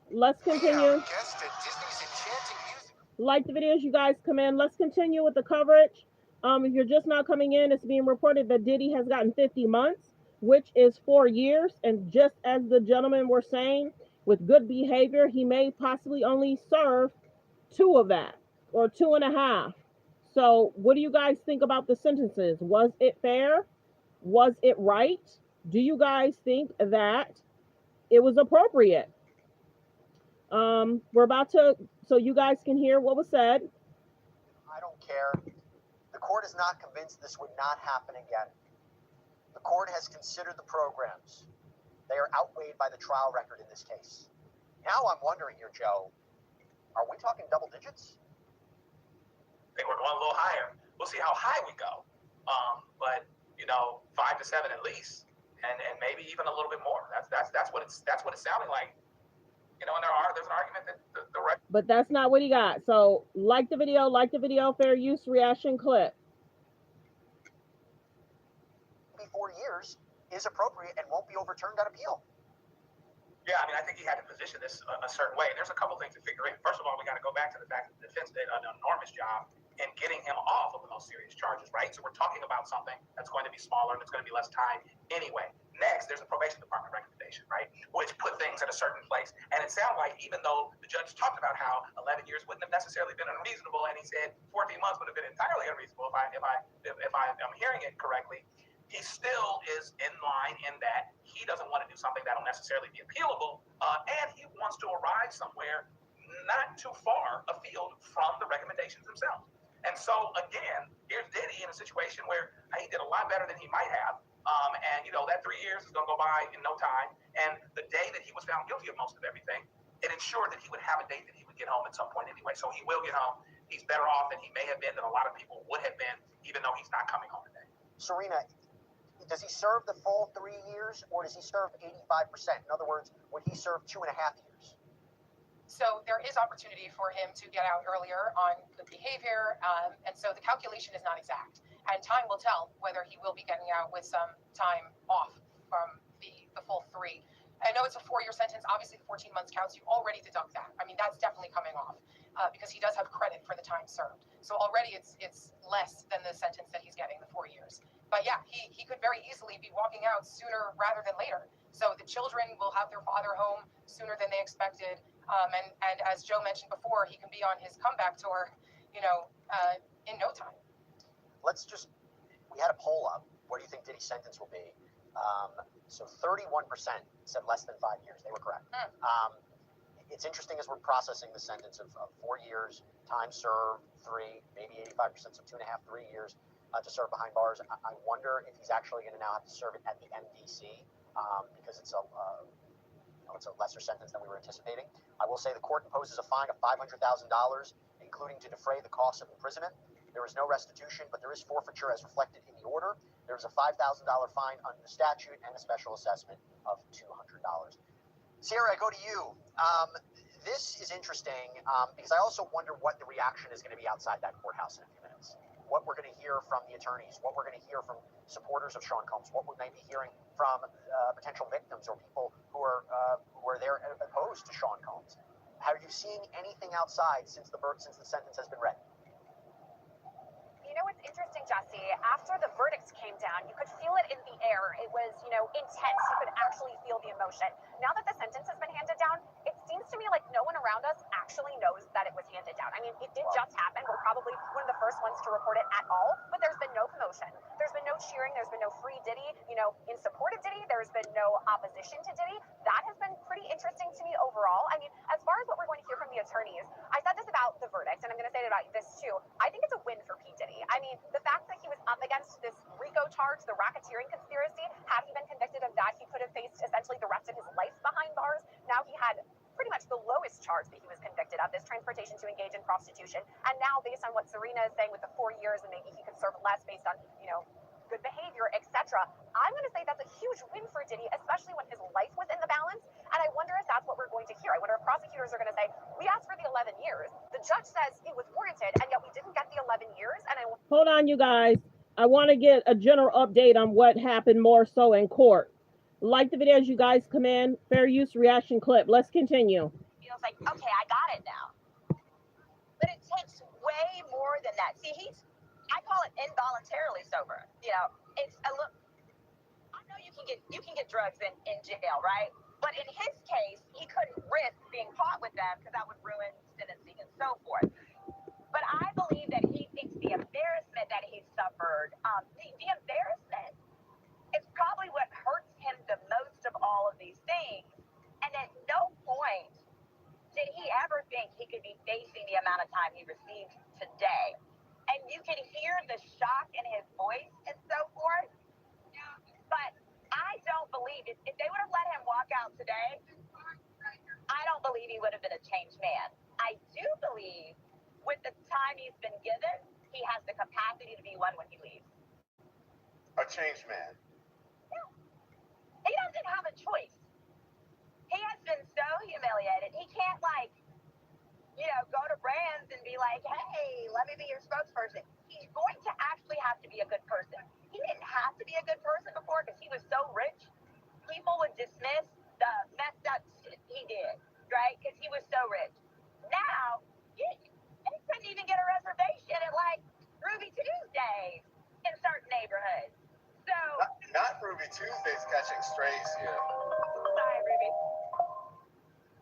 Let's continue. Like the video as you guys come in. Let's continue with the coverage. If you're just now coming in, it's being reported that Diddy has gotten 50 months, which is 4 years. And just as the gentlemen were saying, with good behavior, he may possibly only serve 2 of that, or 2.5. So what do you guys think about the sentences? Was it fair? Was it right? Do you guys think that it was appropriate? We're about to, so you guys can hear what was said.
I don't care. The court is not convinced this would not happen again. The court has considered the programs. They are outweighed by the trial record in this case. Now I'm wondering here, Joe, are we talking double digits?
I think we're going a little higher. We'll see how high we go. But 5 to 7 at least, and maybe even a little bit more. That's what it's sounding like. And there's an argument that the right.
But that's not what he got. So like the video, fair use reaction clip.
4 years is appropriate and won't be overturned on appeal.
Yeah, I think he had to position this a certain way. And there's a couple things to figure in. First of all, we got to go back to the fact that the defense did an enormous job in getting him off of the most serious charges, right? So we're talking about something that's going to be smaller and it's going to be less time anyway. Next, there's a probation department recommendation, right? Which put things at a certain place. And it sounds like even though the judge talked about how 11 years wouldn't have necessarily been unreasonable, and he said 14 months would have been entirely unreasonable if I'm hearing it correctly, he still is in line in that he doesn't want to do something that'll necessarily be appealable, and he wants to arrive somewhere not too far afield from the recommendations themselves. And so, again, here's Diddy in a situation where he did a lot better than he might have, and, that 3 years is going to go by in no time, and the day that he was found guilty of most of everything, it ensured that he would have a date that he would get home at some point anyway. So he will get home. He's better off than he may have been, than a lot of people would have been, even though he's not coming home today.
Serena, does he serve the full 3 years, or does he serve 85%? In other words, would he serve 2.5 years?
So there is opportunity for him to get out earlier on good behavior, and so the calculation is not exact. And time will tell whether he will be getting out with some time off from the full 3. I know it's a 4-year sentence. Obviously, the 14 months counts. You already deduct that. That's definitely coming off because he does have credit for the time served. So already it's less than the sentence that he's getting, the 4 years. But yeah, he could very easily be walking out sooner rather than later. So the children will have their father home sooner than they expected. And as Joe mentioned before, he can be on his comeback tour, in no time.
We had a poll up. What do you think Diddy's sentence will be? So 31% said less than 5 years. They were correct. It's interesting as we're processing the sentence of 4 years, time served, 3, maybe 85%, so 2.5, 3 years to serve behind bars. I wonder if he's actually going to now have to serve it at the MDC because it's a lesser sentence than we were anticipating. I will say the court imposes a fine of $500,000, including to defray the cost of imprisonment. There is no restitution, but there is forfeiture as reflected in the order. There is a $5,000 fine under the statute and a special assessment of $200. Sierra, I go to you. This is interesting because I also wonder what the reaction is going to be outside that courthouse in a few minutes. What we're going to hear from the attorneys, what we're going to hear from supporters of Sean Combs, what we may be hearing from potential victims or people who are there opposed to Sean Combs. Have you seen anything outside since the sentence has been read?
You know what's interesting, Jesse? After the verdicts came down, you could feel it in the air. It was, intense. You could actually feel the emotion. Now that the sentence has been handed down, it seems to me like no one around us actually knows that it was handed down. I mean, it did just happen. We're probably one of the first ones to report it at all, but there's been no commotion. There's been no cheering. There's been no free Diddy, in support of Diddy. There's been no opposition to Diddy. That has been pretty interesting to me overall. I mean, as far as what we're going to hear from the attorneys, I said this about the verdict, and I'm going to say it about this too. I think it's a win for P. Diddy. I mean, the fact that he was up against this RICO charge, the racketeering conspiracy, had he been convicted of that, he could have faced essentially the rest of his life behind bars. Now he had pretty much the lowest charge that he was convicted of, this transportation to engage in prostitution. And now, based on what Serena is saying with the 4 years, and maybe he could serve less based on, good behavior, etc. I'm going to say that's a huge win for Diddy, especially when his life was in the balance. And I wonder if that's what we're going to hear. I wonder if prosecutors are going to say, we asked for the 11 years. The judge says it was warranted, and yet we didn't get the 11 years. And
hold on, you guys. I want to get a general update on what happened more so in court. Like the video as you guys come in. Fair use reaction clip. Let's continue.
Feels like, okay, I got it now. But it takes way more than that. See, I call it involuntarily sober. It's a look. I know you can get drugs in jail, right? But in his case, he couldn't risk being caught with them because that would ruin sentencing and so forth. But I believe that he thinks the embarrassment that he suffered, the embarrassment, is probably what hurts him the most of all of these things. And at no point did he ever think he could be facing the amount of time he received today. And you can hear the shock in his voice and so forth. But I don't believe if they would have let him walk out today, I don't believe he would have been a changed man. I do believe with the time he's been given, he has the capacity to be one when he leaves.
A changed man.
Yeah. He doesn't have a choice. He has been so humiliated. He can't go to brands and be like, hey, let me be your spokesperson. He's going to actually have to be a good person. He didn't have to be a good person before because he was so rich. People would dismiss the messed up shit he did, right? Because he was so rich. Now, he couldn't even get a reservation at Ruby Tuesdays in certain neighborhoods. So
Not Ruby Tuesdays catching strays here.
Sorry, Ruby.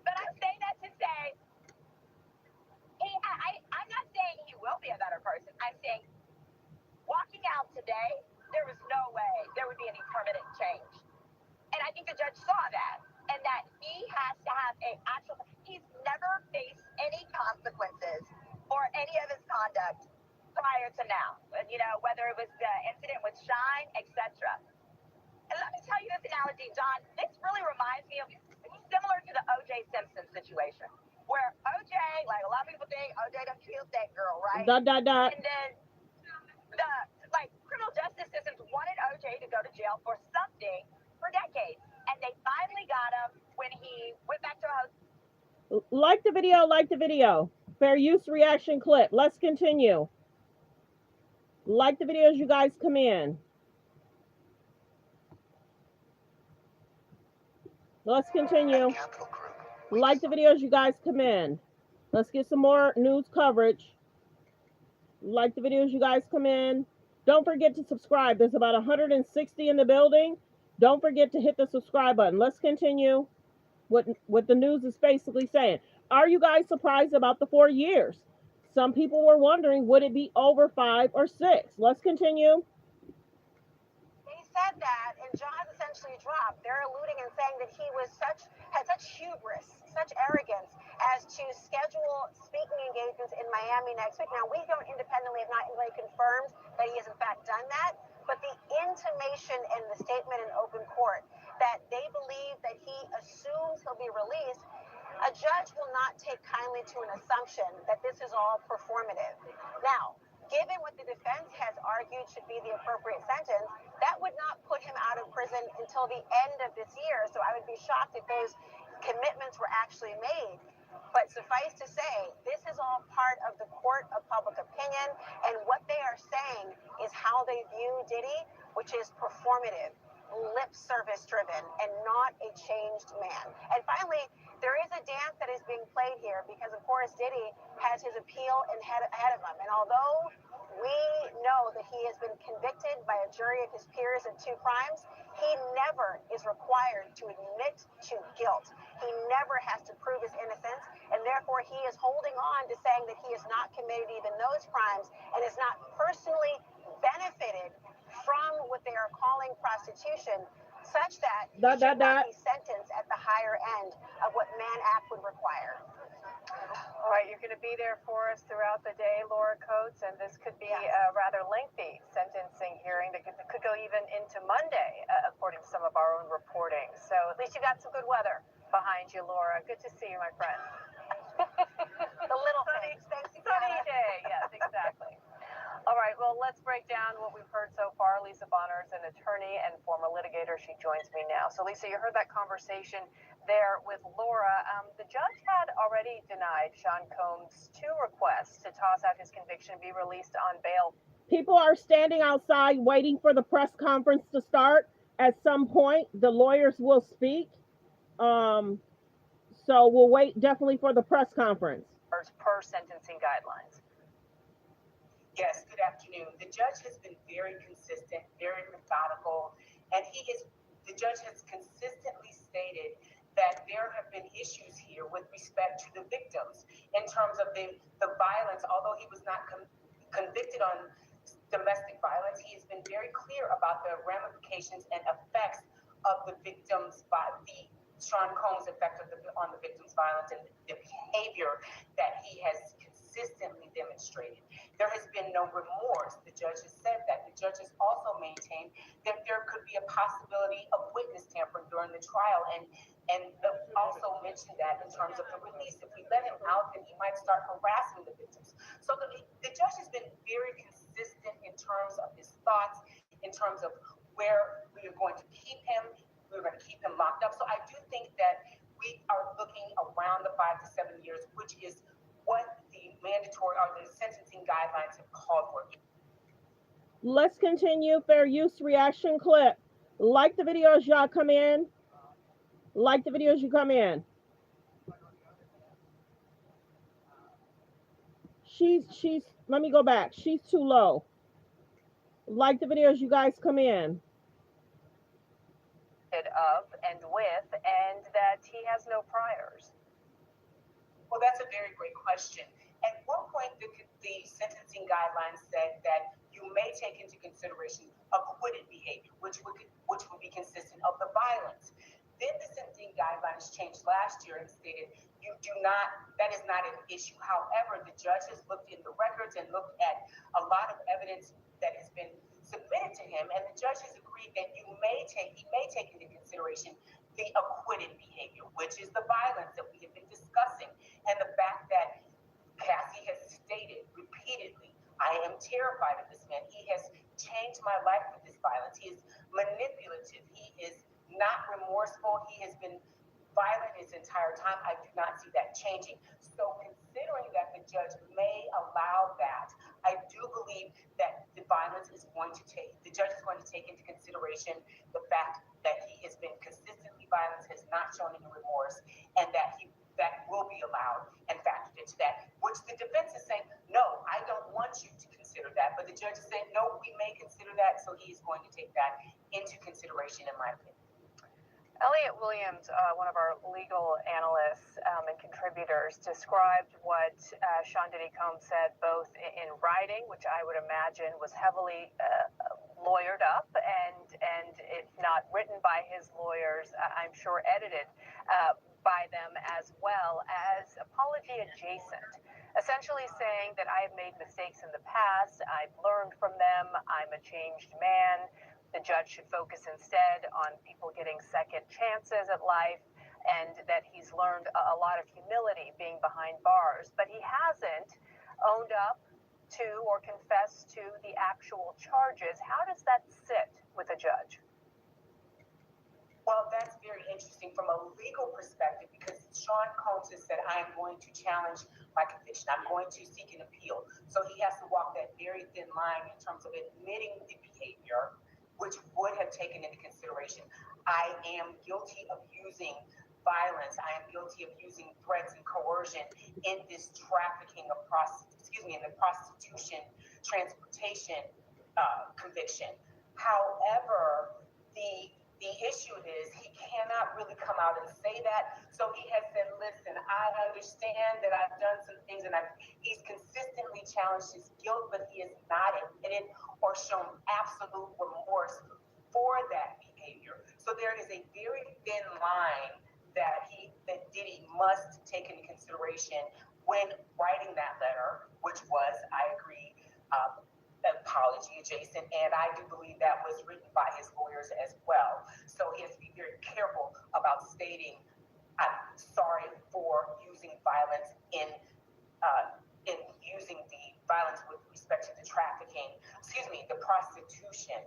But I'm saying that to say, I'm not saying he will be a better person. I'm saying walking out today, there was no way there would be any permanent change. And I think the judge saw that. And that he has to have he's never faced any consequences for any of his conduct prior to now. Whether it was the incident with Shine, etc. And let me tell you this analogy, John. This really reminds me of, it's similar to the O.J. Simpson situation, where O.J., a lot of people think O.J. done killed that girl, right?
And
then the criminal justice systems wanted O.J. to go to jail for something for decades, and they finally got him when he went back to a hotel.
Like the video. Fair use reaction clip. Let's continue. Like the video as you guys come in. Let's continue. Like the video as you guys come in. Let's get some more news coverage. Like the video as you guys come in. Don't forget to subscribe. There's about 160 in the building. Don't forget to hit the subscribe button. Let's continue what the news is basically saying. Are you guys surprised about the 4 years? Some people were wondering, would it be over 5 or 6? Let's continue.
They said that, and Jaws essentially dropped. They're alluding and saying that he had such hubris, such arrogance, as to schedule speaking engagements in Miami next week. Now, we don't independently, have not really confirmed that he has in fact done that, but the intimation in the statement in open court that they believe that he assumes he'll be released, a judge will not take kindly to an assumption that this is all performative. Now, given what the defense has argued should be the appropriate sentence, that would not put him out of prison until the end of this year. So I would be shocked if those commitments were actually made. But suffice to say, this is all part of the court of public opinion, and what they are saying is how they view Diddy, which is performative, lip service driven, and not a changed man. And finally, there is a dance that is being played here because, of course, Diddy has his appeal ahead of him. And although we know that he has been convicted by a jury of his peers of 2 crimes, he never is required to admit to guilt. He never has to prove his innocence, and therefore he is holding on to saying that he has not committed even those crimes and is not personally benefited from what they are calling prostitution, such that he should not be sentenced at the higher end of what Mann Act would require.
All right, you're going to be there for us throughout the day, Laura Coates, and this could be a rather lengthy sentencing hearing that could go even into Monday, according to some of our own reporting. So at least you got some good weather behind you, Laura. Good to see you, my friend.
The little
sunny day, yes, exactly. All right, well, let's break down what we've heard so far. Lisa Bonner is an attorney and former litigator. She joins me now. So, Lisa, you heard that conversation there with Laura. The judge had already denied Sean Combs 2 requests to toss out his conviction and be released on bail.
People are standing outside waiting for the press conference to start. At some point, the lawyers will speak. So we'll wait definitely for the press conference.
Per sentencing guidelines.
Yes, good afternoon. The judge has been very consistent, very methodical, and the judge has consistently stated that there have been issues here with respect to the victims in terms of the violence. Although he was not convicted on domestic violence, he has been very clear about the ramifications and effects of the victims, Sean Combs' effect on the victim's violence and the behavior that he has consistently demonstrated. There has been no remorse. The judge has said that. The judge has also maintained that there could be a possibility of witness tampering during the trial, and also mentioned that in terms of the release. If we let him out, then he might start harassing the victims. So the judge has been very consistent in terms of his thoughts, in terms of where we are going to keep him. We're going to keep him locked up. So I do think that we are looking around the 5 to 7 years, which is what the mandatory or the sentencing guidelines have called for.
Let's continue. Fair use reaction clip. Like the video as y'all come in. Like the video as you come in. She's let me go back. She's too low. Like the video as you guys come in.
Of and with, and that he has no priors.
Well, that's a very great question. At one point, the sentencing guidelines said that you may take into consideration acquitted behavior, which would be consistent of the violence. Then the sentencing guidelines changed last year and stated that is not an issue. However, the judge has looked in the records and looked at a lot of evidence that has been submitted to him, and the judge has agreed that he may take into consideration the acquitted behavior, which is the violence that we have been discussing, and the fact that Cassie has stated repeatedly, I am terrified of this man. He has changed my life with this violence. He is manipulative. He is not remorseful. He has been violent his entire time. I do not see that changing. So considering that the judge may allow that, I do believe that the judge is going to take into consideration the fact that he has been consistently violent, has not shown any remorse, and that will be allowed and factored into that, which the defense is saying, no, I don't want you to that into consideration, in my opinion.
Elliot Williams, one of our legal analysts and contributors, described what Sean Diddy Combs said both in writing, which I would imagine was heavily lawyered up, and if not written by his lawyers, I'm sure edited by them, as well as apology adjacent, essentially saying that I have made mistakes in the past, I've learned from them, I'm a changed man. The judge should focus instead on people getting second chances at life, and that he's learned a lot of humility being behind bars. But he hasn't owned up to or confessed to the actual charges. How does that sit with a judge?
Well, that's very interesting from a legal perspective, because Sean Combs has said, I am going to challenge my conviction. I'm going to seek an appeal. So he has to walk that very thin line in terms of admitting the behavior, which would have taken into consideration, I am guilty of using violence. I am guilty of using threats and coercion in this trafficking of in the prostitution transportation conviction. However, the issue is he cannot really come out and say that. So he has said, listen, I understand that I've done some things, and he's consistently challenged his guilt, but he has not admitted or shown absolute remorse for that behavior. So there is a very thin line that Diddy must take into consideration when writing that letter, which was, I agree, apology adjacent, and I do believe that was written by his lawyers as well. So he has to be very careful about stating, I'm sorry for using violence in using the violence with respect to the trafficking, the prostitution.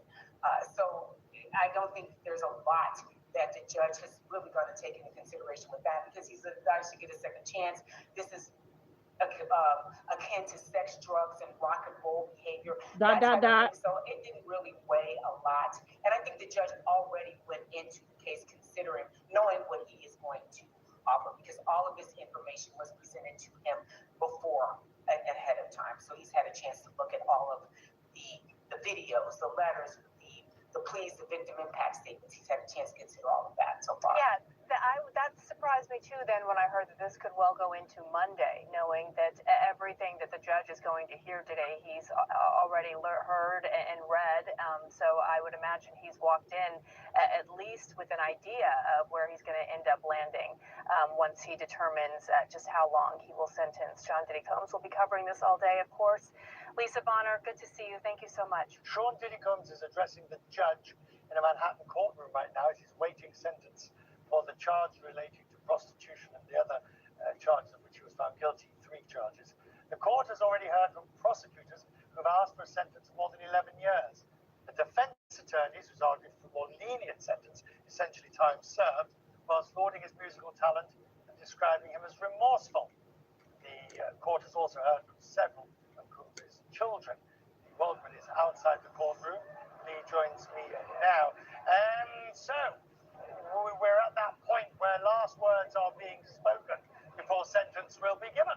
So I don't think there's a lot that the judge has really going to take into consideration with that, because he's a guy should get a second chance. This is akin to sex, drugs, and rock and roll behavior. So it didn't really weigh a lot. And I think the judge already went into the case considering, knowing what he is going to offer, because all of this information was presented to him before and ahead of time. So he's had a chance to look at all of the videos, the letters, the pleas, the victim impact statements. He's had a chance to consider all of that so far.
Yeah, that surprised me too then when I heard that this could well go into Monday, knowing that everything that the judge is going to hear today, he's already heard and read. So I would imagine he's walked in at least with an idea of where he's going to end up landing once he determines just how long he will sentence Sean Diddy Combs. We'll be covering this all day, of course. Lisa Bonner, good to see you. Thank you so much.
Sean Diddy Combs is addressing the judge in a Manhattan courtroom right now as he's waiting sentence for the charge relating to prostitution and the other charges of which he was found guilty, 3 charges. The court has already heard from prosecutors who have asked for a sentence of more than 11 years. The defense attorneys, who's argued for a more lenient sentence, essentially time served, whilst lauding his musical talent and describing him as remorseful. The court has also heard from several of his children. The involvement is outside the courtroom. Lee joins me now. So we're at that point where last words are being spoken before sentence will be given.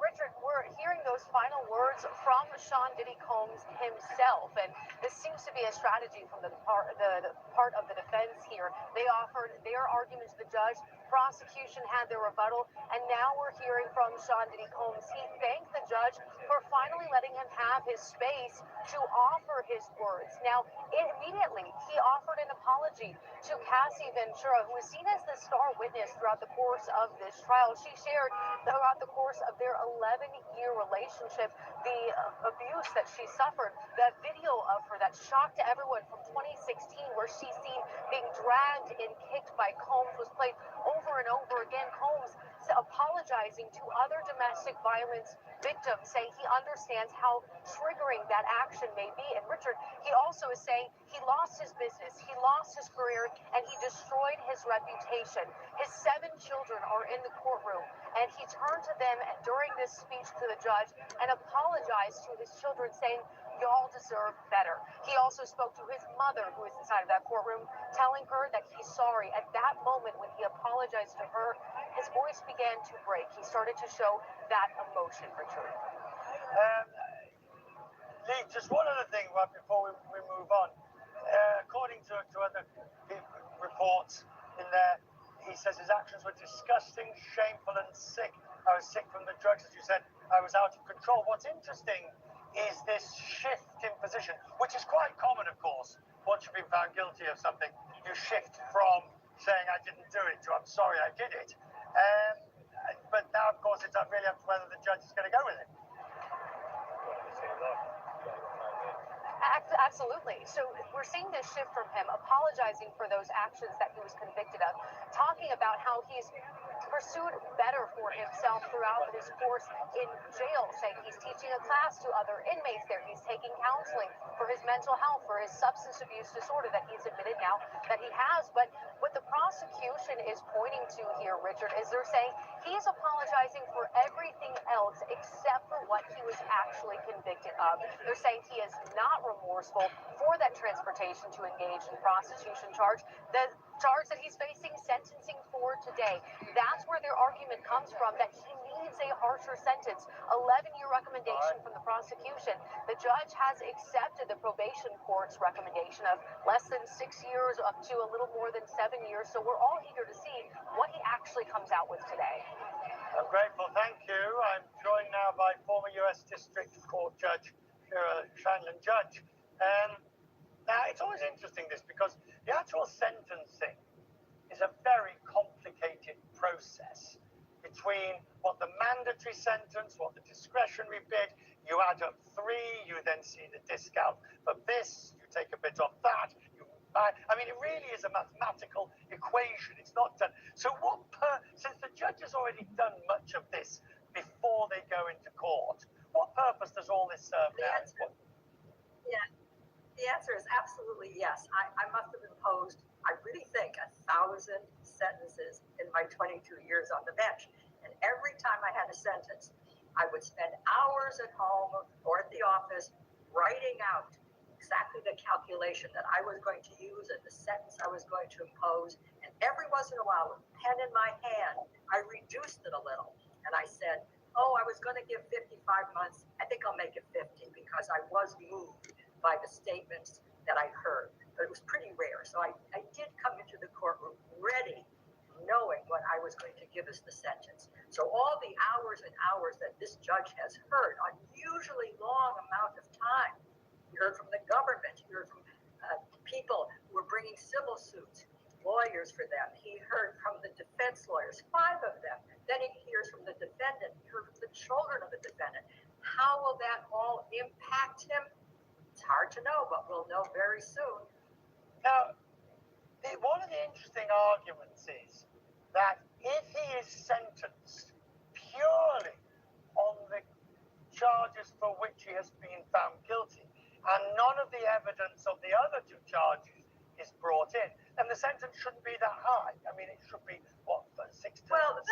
Richard, we're hearing those final words from Sean Diddy Combs himself, and this seems to be a strategy from the part of the defense here. They offered their argument to the judge, prosecution had their rebuttal, and now we're hearing from Sean Diddy Combs. He thanked the judge for finally letting him have his space to offer his words. Now, immediately, he offered an apology to Cassie Ventura, who is seen as the star witness throughout the course of this trial. She shared throughout the course of their 11-year relationship the abuse that she suffered. That video of her that shocked everyone from 2016, where she's seen being dragged and kicked by Combs, was played over and over again. Combs apologizing to other domestic violence victims, saying he understands how triggering that action may be. And Richard, he also is saying he lost his business, he lost his career, and he destroyed his reputation. His 7 children are in the courtroom, and he turned to them during this speech to the judge and apologized to his children, saying, y'all deserve better. He also spoke to his mother, who is inside of that courtroom, telling her that he's sorry. At that moment, when he apologized to her, his voice began to break. He started to show that emotion, Richard.
Lee, just one other thing right before we move on. According to other reports in there, he says his actions were disgusting, shameful, and sick. I was sick from the drugs, as you said. I was out of control. What's interesting is this shift in position, which is quite common, of course. Once you've been found guilty of something, you shift from saying I didn't do it to I'm sorry I did it. But now, of course, it's really up to whether the judge is going to go with it.
Absolutely. So we're seeing this shift from him apologizing for those actions that he was convicted of, talking about how he's pursued better for himself throughout his course in jail, saying he's teaching a class to other inmates there. He's taking counseling for his mental health, for his substance abuse disorder that he's admitted now that he has. But what the prosecution is pointing to here, Richard, is they're saying he's apologizing for everything else except for what he was actually convicted of. They're saying he is not remorseful for that transportation to engage in prostitution charge. The charge that he's facing sentencing for today, that's where their argument comes from, that he needs a harsher sentence. 11-year recommendation from the prosecution. The judge has accepted the probation court's recommendation of less than 6 years up to a little more than 7 years. So we're all eager to see what he actually comes out with today.
I'm grateful, thank you. I'm joined now by former U.S. District Court Judge Shira Shanlin Judge. Now, it's always interesting this because the actual sentencing is a very complicated process between what the mandatory sentence, what the discretionary bit, you add up 3, you then see the discount for this, you take a bit off that, I mean, it really is a mathematical equation. It's not done. So since the judge has already done much of this before they go into court, what purpose does all this serve now?
The answer is absolutely yes. I must have imposed, I really think, 1,000 sentences in my 22 years on the bench. And every time I had a sentence, I would spend hours at home or at the office writing out exactly the calculation that I was going to use and the sentence I was going to impose. And every once in a while, with a pen in my hand, I reduced it a little. And I said, oh, I was going to give 55 months. I think I'll make it 50 because I was moved by the statements that I heard. But it was pretty rare. So I did come into the courtroom ready, knowing what I was going to give as the sentence. So all the hours and hours that this judge has heard, unusually long amount of time, he heard from the government, he heard from people who were bringing civil suits, lawyers for them. He heard from the defense lawyers, 5 of them. Then he hears from the defendant, he heard from the children of the defendant. How will that all impact him? It's hard to know, but we'll know very soon.
Now, one of the interesting arguments is that if he is sentenced purely on the charges for which he has been found guilty, and none of the evidence of the other 2 charges is brought in, then the sentence shouldn't be that high. I mean, it should be, what, 6 to...
Well, that's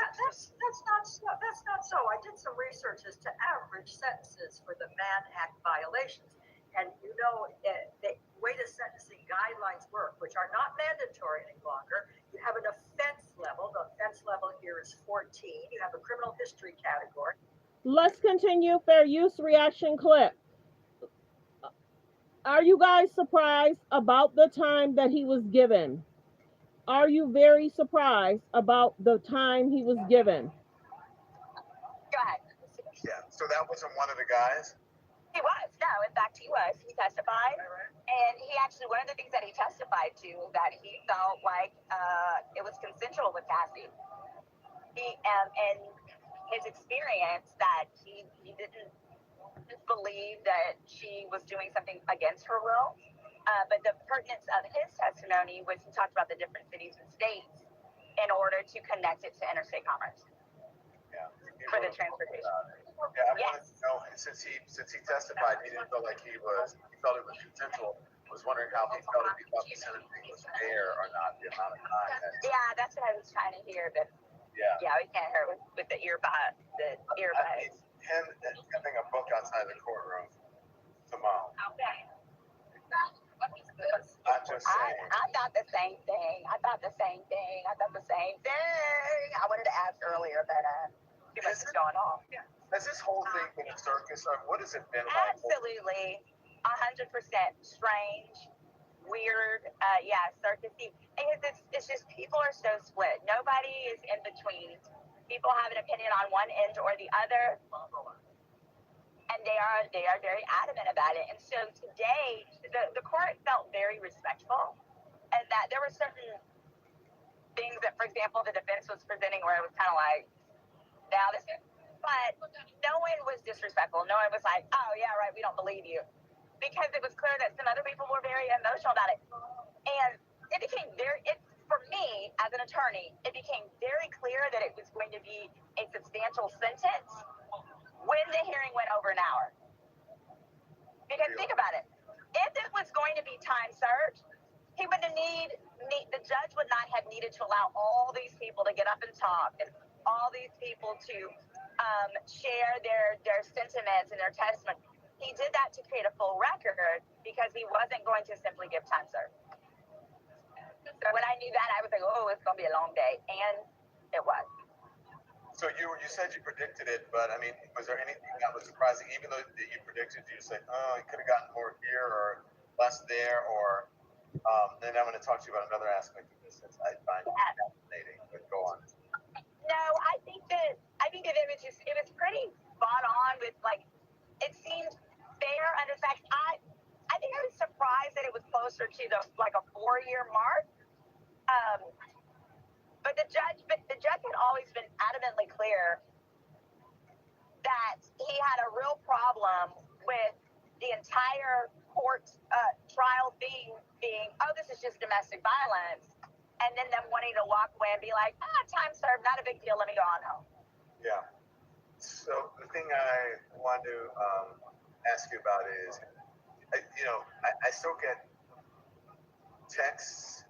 not so. I did some research as to average sentences for the Mann Act violations. And you know, the way the sentencing guidelines work, which are not mandatory any longer, you have an offense level. The offense level here is 14. You have a criminal history category.
Let's continue. Fair use reaction clip. Are you guys surprised about the time that he was given? Are you very surprised about the time he was given?
Go ahead.
Yeah, so that wasn't one of the guys?
He was. No, in fact, he was. He testified. And he actually, one of the things that he testified to, that he felt like it was consensual with Cassie. And his experience, that he didn't believe that she was doing something against her will. But the pertinence of his testimony was he talked about the different cities and states in order to connect it to interstate commerce.
Yeah.
For the transportation.
Yeah, I wanted to know, since he testified, he didn't feel like he felt it was consensual. I was wondering how he felt if he thought the sentencing was fair or not, the amount of time.
Yeah, that's what I was trying to hear, but yeah, we can't hear with the earbuds.
Him having a book outside the courtroom, Simone.
Okay.
I'm just saying.
I thought the same thing. I wanted to ask earlier, but too much is going on.
Has this whole thing been a circus, or what has it been like?
Absolutely, 100% strange, weird, circusy. And it's just people are so split. Nobody is in between. People have an opinion on one end or the other, and they are very adamant about it. And so today, the court felt very respectful, and that there were certain things that, for example, the defense was presenting where it was kind of like, now this is, but no one was disrespectful. No one was like, oh yeah, right, we don't believe you, because it was clear that some other people were very emotional about it, and it became for me as an attorney, it became very clear that it was going to be a substantial sentence when the hearing went over an hour. Because think about it, if it was going to be time served, he would have the judge would not have needed to allow all these people to get up and talk, and all these people to share their sentiments and their testimony. He did that to create a full record because he wasn't going to simply give time served. So when I knew that, I was like, oh, it's going to be a long day. And it was.
So you said you predicted it, but I mean, was there anything that was surprising, even though you predicted, you said, oh, he could have gotten more here or less there, or then I'm going to talk to you about another aspect of this that I find fascinating, but go on.
No, I think that it was pretty spot on with, like, it seemed fair under fact. I think I was surprised that it was closer to a 4-year mark. But the judge had always been adamantly clear that he had a real problem with the entire court trial being, oh, this is just domestic violence, and then them wanting to walk away and be like, time served, not a big deal, let me go on home.
Yeah. So the thing I want to ask you about is, I still get texts,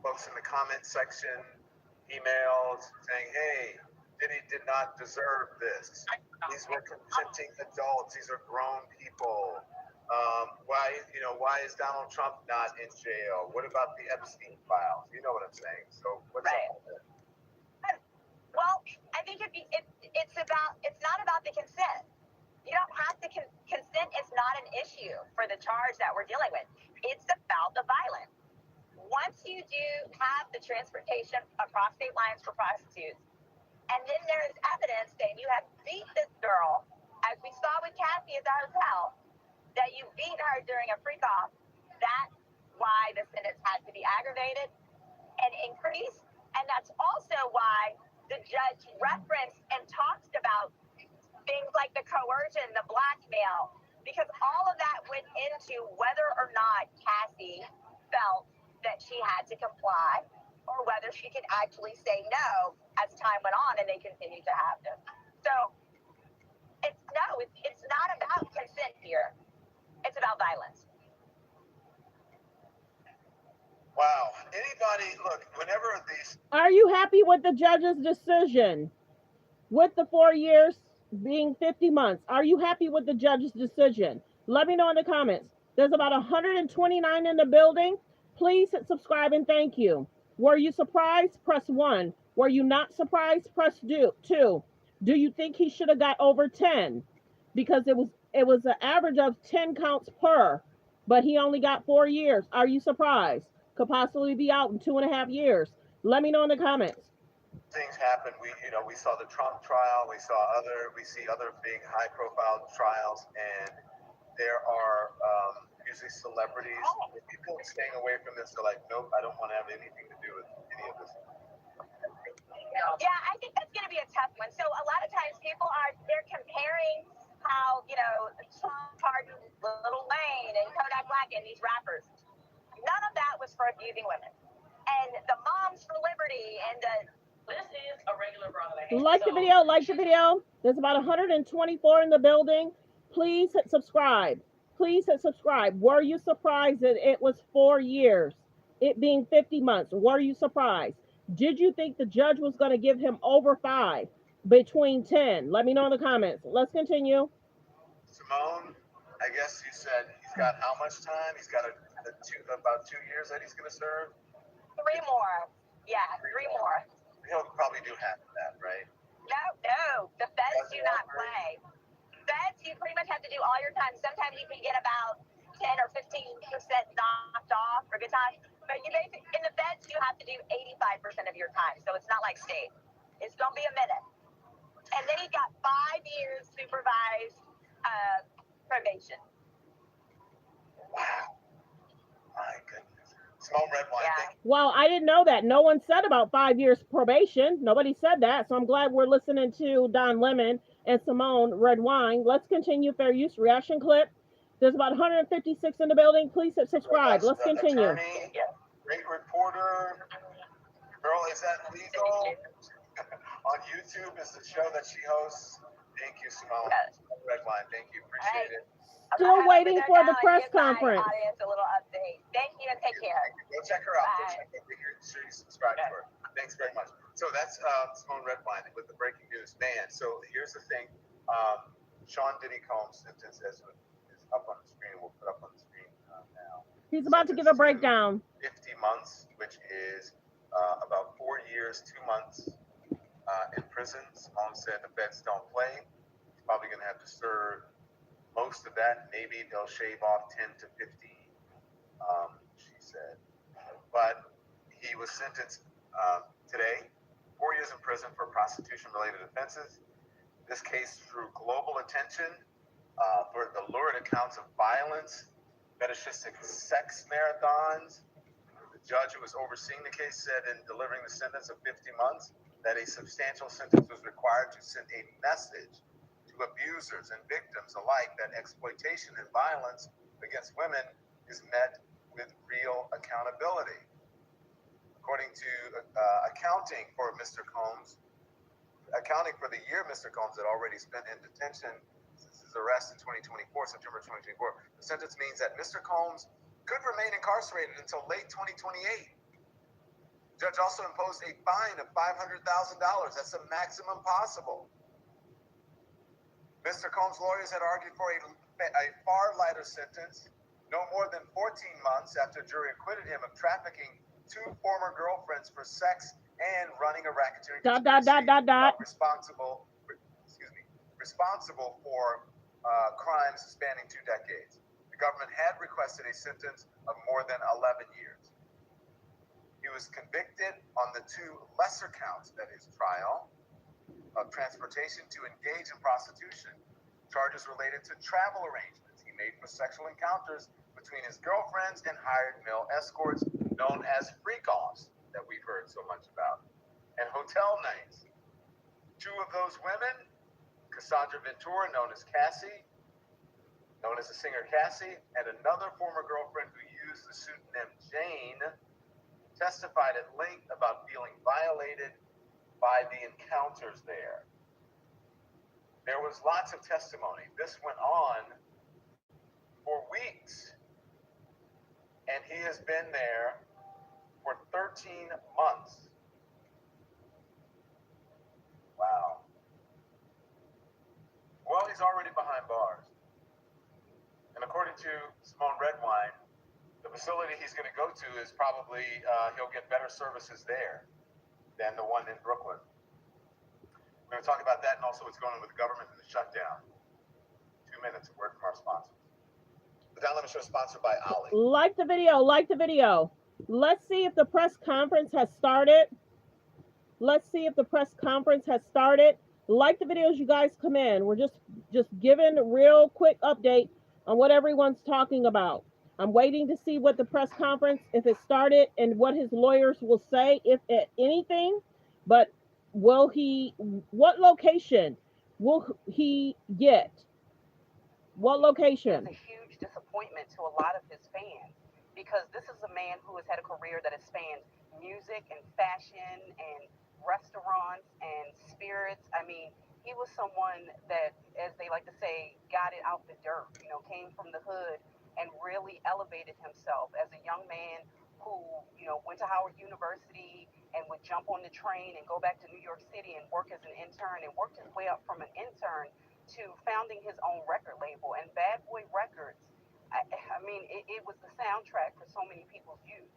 folks in the comment section, emails saying, hey, Diddy did not deserve this. These were consenting adults. These are grown people. Why is Donald Trump not in jail? What about the Epstein files? You know what I'm saying. So what's up with it?
Well, I think it's not about the consent. You don't have to consent is not an issue for the charge that we're dealing with. It's about the violence. Once you do have the transportation across state lines for prostitutes, and then there is evidence that you have beat this girl, as we saw with Kathy at the hotel, that you beat her during a freak-off, that's why the sentence had to be aggravated and increased. And that's also why the judge referenced and talked about things like the coercion, the blackmail, because all of that went into whether or not Cassie felt that she had to comply, or whether she could actually say no as time went on and they continued to have them. So it's not about consent here. It's about violence.
Wow. Anybody, look, whenever these...
Are you happy with the judge's decision? With the 4 years being 50 months, are you happy with the judge's decision? Let me know in the comments. There's about 129 in the building. Please hit subscribe and thank you. Were you surprised? Press 1. Were you not surprised? Press 2. Do you think he should have got over 10? Because it was an average of 10 counts per, but he only got 4 years. Are you surprised? Could possibly be out in 2.5 years. Let me know in the comments.
Things happen. We saw the Trump trial. We see other big high-profile trials, and there are usually celebrities. People staying away from this are like, nope, I don't want to have anything to do with any of this.
Yeah, I think that's going to be a tough one. So a lot of times they're comparing how, Trump pardoned Lil Wayne and Kodak Black and these rappers. None of that was for abusing women. And the Moms for Liberty and this is a regular brother.
Like the video. There's about 124 in the building. Please hit subscribe. Were you surprised that it was 4 years? It being 50 months. Were you surprised? Did you think the judge was going to give him over 5, between 10? Let me know in the comments. Let's continue.
Simone, I guess you said he's got how much time? He's got about 2 years that he's going to serve?
3 more. Yeah, 3 more.
He'll probably do half of that, right?
No, the feds do not play. Feds, you pretty much have to do all your time. Sometimes you can get about 10 or 15% knocked off for good time. But you basically, in the feds, you have to do 85% of your time. So it's not like state. It's going to be a minute. And then he got 5 years supervised probation.
Wow. My goodness. Small red wine.
Yeah.
Well, I didn't know that. No one said about 5 years probation. Nobody said that. So I'm glad we're listening to Don Lemon and Simone Red Wine. Let's continue fair use reaction clip. There's about 156 in the building. Please hit subscribe. Let's continue.
Attorney, great reporter. Girl, is that legal? On YouTube is the show that she hosts. Thank you, Simone. Red Wine. Thank you. Appreciate it.
Still waiting for the press conference.
Audience a little update. Thank you and take care.
Go check her out. Go check her. Make sure you subscribe to her. Thanks very much. So that's Simone Redwine with the breaking news. Man, so here's the thing. Sean Diddy Combs' sentence is up on the screen. We'll put up on the screen now.
He's about to give a breakdown.
50 months, which is about 4 years, 2 months in prison. Simone said the feds don't play. He's probably going to have to serve most of that. Maybe they'll shave off 10 to 15, she said. But he was sentenced today, 4 years in prison for prostitution-related offenses. This case drew global attention for the lurid accounts of violence, fetishistic sex marathons. The judge who was overseeing the case said in delivering the sentence of 50 months that a substantial sentence was required to send a message to abusers and victims alike that exploitation and violence against women is met with real accountability. According to accounting for Mr. Combs, accounting for the year Mr. Combs had already spent in detention since his arrest in 2024, September 2024, the sentence means that Mr. Combs could remain incarcerated until late 2028. The judge also imposed a fine of $500,000. That's the maximum possible. Mr. Combs' lawyers had argued for a far lighter sentence, no more than 14 months after a jury acquitted him of trafficking 2 former girlfriends for sex and running a racketeering conspiracy responsible for crimes spanning 2 decades. The government had requested a sentence of more than 11 years. He was convicted on the 2 lesser counts at his trial of transportation to engage in prostitution, charges related to travel arrangements he made for sexual encounters between his girlfriends and hired male escorts known as freak-offs that we've heard so much about, and hotel nights. 2 of those women, Cassandra Ventura, known as Cassie, known as the singer Cassie, and another former girlfriend who used the pseudonym Jane, testified at length about feeling violated by the encounters there. There was lots of testimony. This went on for weeks, and he has been there for 13 months. Wow. Well, he's already behind bars. And according to Simone Redwine, the facility he's going to go to is probably, he'll get better services there than the one in Brooklyn. We're going to talk about that and also what's going on with the government and the shutdown. 2 minutes, a word from our sponsors. The Don Lemon Show is sponsored by Ollie.
Like the video, like the video. Let's see if the press conference has started. Let's see if the press conference has started. Like the videos, you guys come in. We're just giving a real quick update on what everyone's talking about. I'm waiting to see what the press conference, if it started, and what his lawyers will say, if anything. But what location will he get? What location?
It's a huge disappointment to a lot of his fans because this is a man who has had a career that has spanned music and fashion and restaurants and spirits. I mean, he was someone that, as they like to say, got it out the dirt, came from the hood and really elevated himself as a young man who, went to Howard University and would jump on the train and go back to New York City and work as an intern and worked his way up from an intern to founding his own record label. And Bad Boy Records, I mean, it was the soundtrack for so many people's youth.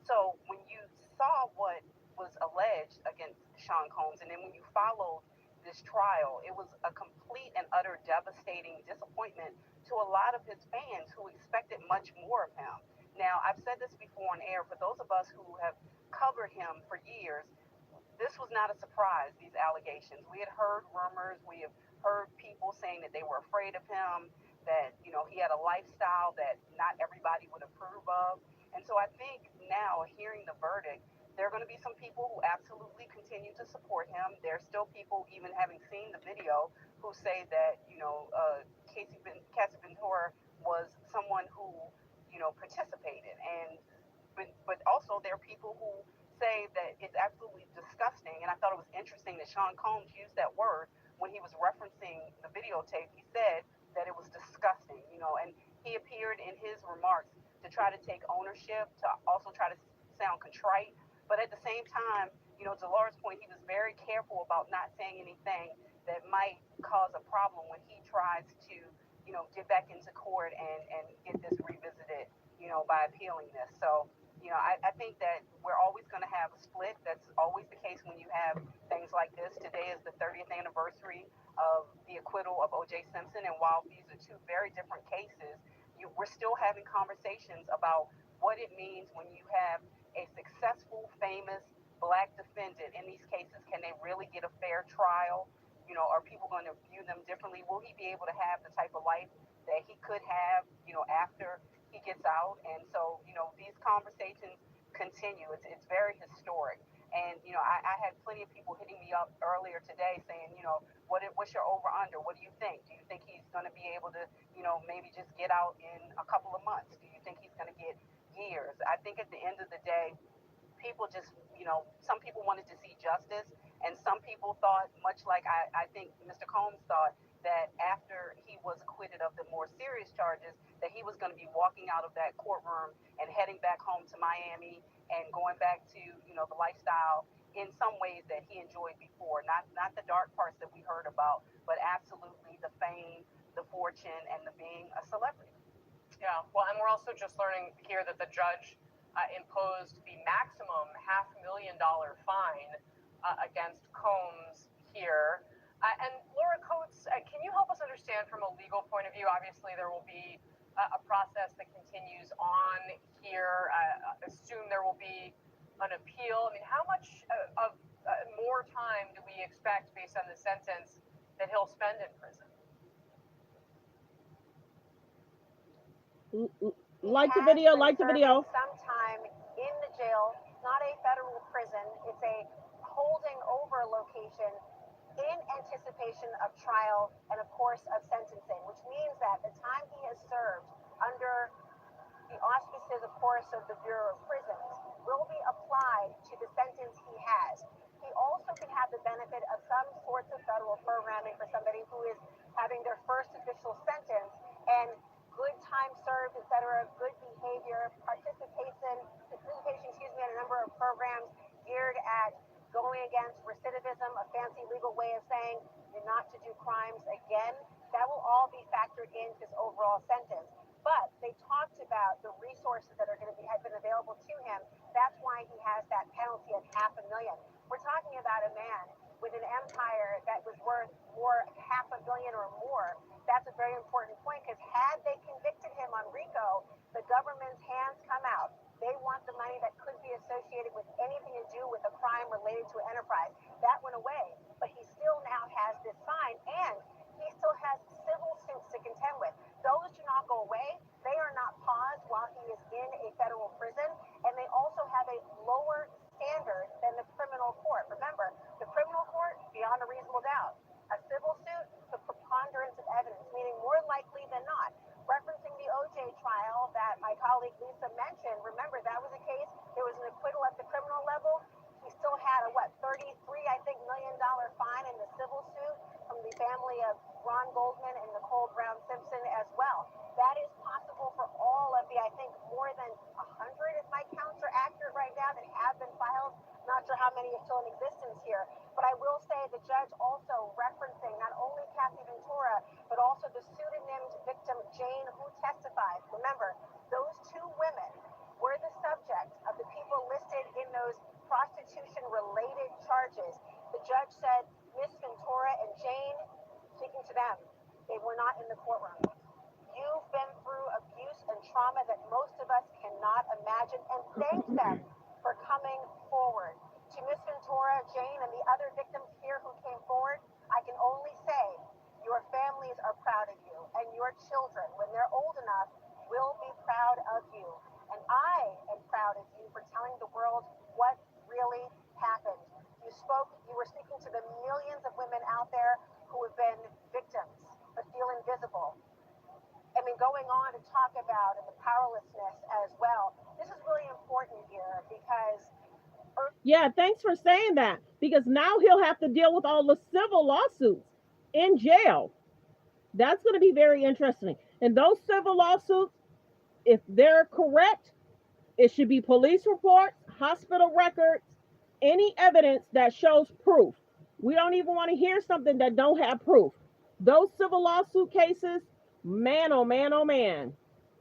So when you saw what was alleged against Sean Combs, and then when you followed this trial. It was a complete and utter devastating disappointment to a lot of his fans who expected much more of him. Now, I've said this before on air, for those of us who have covered him for years, this was not a surprise, these allegations. We had heard rumors, we have heard people saying that they were afraid of him, that, you know, he had a lifestyle that not everybody would approve of. And so I think now, hearing the verdict, there are going to be some people who absolutely continue to support him. There's still people, even having seen the video, who say that, you know, Cassie Ventura was someone who, you know, participated. And but also there are people who say that it's absolutely disgusting. And I thought it was interesting that Sean Combs used that word when he was referencing the videotape. He said that it was disgusting, you know, and he appeared in his remarks to try to take ownership, to also try to sound contrite. But at the same time, you know, to Laura's point, he was very careful about not saying anything that might cause a problem when he tries to, you know, get back into court and get this revisited, you know, by appealing this. So, you know, I think that we're always going to have a split. That's always the case when you have things like this. Today is the 30th anniversary of the acquittal of O.J. Simpson. And while these are two very different cases, we're still having conversations about what it means when you have a successful, famous black defendant in these cases. Can they really get a fair trial? You know, are people going to view them differently? Will he be able to have the type of life that he could have, you know, after he gets out? And so, you know, these conversations continue. It's very historic. And, you know, I had plenty of people hitting me up earlier today saying, you know, what's your over-under? What do you think? Do you think he's going to be able to, you know, maybe just get out in a couple of months? Do you think he's going to get years? I think at the end of the day, people just, you know, some people wanted to see justice, and some people thought, much like I think Mr. Combs thought, that after he was acquitted of the more serious charges, that he was going to be walking out of that courtroom and heading back home to Miami and going back to, you know, the lifestyle in some ways that he enjoyed before. Not the dark parts that we heard about, but absolutely the fame, the fortune, and the being a celebrity.
Yeah, well, and we're also just learning here that the judge imposed the maximum $500,000 fine against Combs here. And Laura Coates, can you help us understand from a legal point of view? Obviously, there will be a process that continues on here. Assume there will be an appeal. I mean, how much of more time do we expect based on the sentence that he'll spend in prison?
Like the video, like the video.
Some time in the jail, not a federal prison. It's a holding over location in anticipation of trial and, of course, of sentencing, which means that the time he has served under the auspices, of course, of the Bureau of Prisons will be applied to the sentence he has. He also can have the benefit of some sorts of federal programming for somebody who is having their first official sentence, and good time served, et cetera, good behavior, participation, in a number of programs geared at going against recidivism, a fancy legal way of saying you're not to do crimes again. That will all be factored into his overall sentence. But they talked about the resources that are going to have been available to him. That's why he has that penalty of $500,000. We're talking about a man with an empire that was worth more $500 million or more. That's a very important point, because had they convicted him on RICO, the government's hands come out. They want the money that could be associated with anything to do with a crime related to an enterprise. That went away, but he still now has this fine, and he still has civil suits to contend with. Those do not go away. They are not paused while he is in a federal prison, and they also have a lower standard than the criminal court. Remember, the criminal court, beyond a reasonable doubt. A civil suit, the preponderance of evidence, meaning more likely than not. Referencing the O.J. trial that my colleague Lisa mentioned, remember, that was a case, there was an acquittal at the criminal level. He still had a, $33 million fine in the civil suit from the family of Ron Goldman and Nicole Brown Simpson as well. That is possible for all of the, I think, more than 100, if my counts are accurate right now, that have been filed. Not sure how many are still in existence here. But I will say the judge also referencing not only Cassie Ventura, but also the pseudonymed victim Jane, who testified. Remember, those two women were the subject of the people listed in those prostitution-related charges. The judge said Miss Ventura in the courtroom. You've been through abuse and trauma that most of us cannot imagine, and thank them for coming forward. To Miss Ventura, Jane, and the other victims here who came forward, I can only say your families are proud of you, and your children, when they're old enough, will be proud of you. And I am proud of you for telling the world what really happened. You were speaking to the millions of women out there who have been victims but feel invisible. I mean, going on to talk about and the powerlessness as well. This is really important here because.
Yeah, thanks for saying that. Because now he'll have to deal with all the civil lawsuits in jail. That's going to be very interesting. And those civil lawsuits, if they're correct, it should be police reports, hospital records, any evidence that shows proof. We don't even want to hear something that don't have proof. Those civil lawsuit cases, man, oh man, oh man,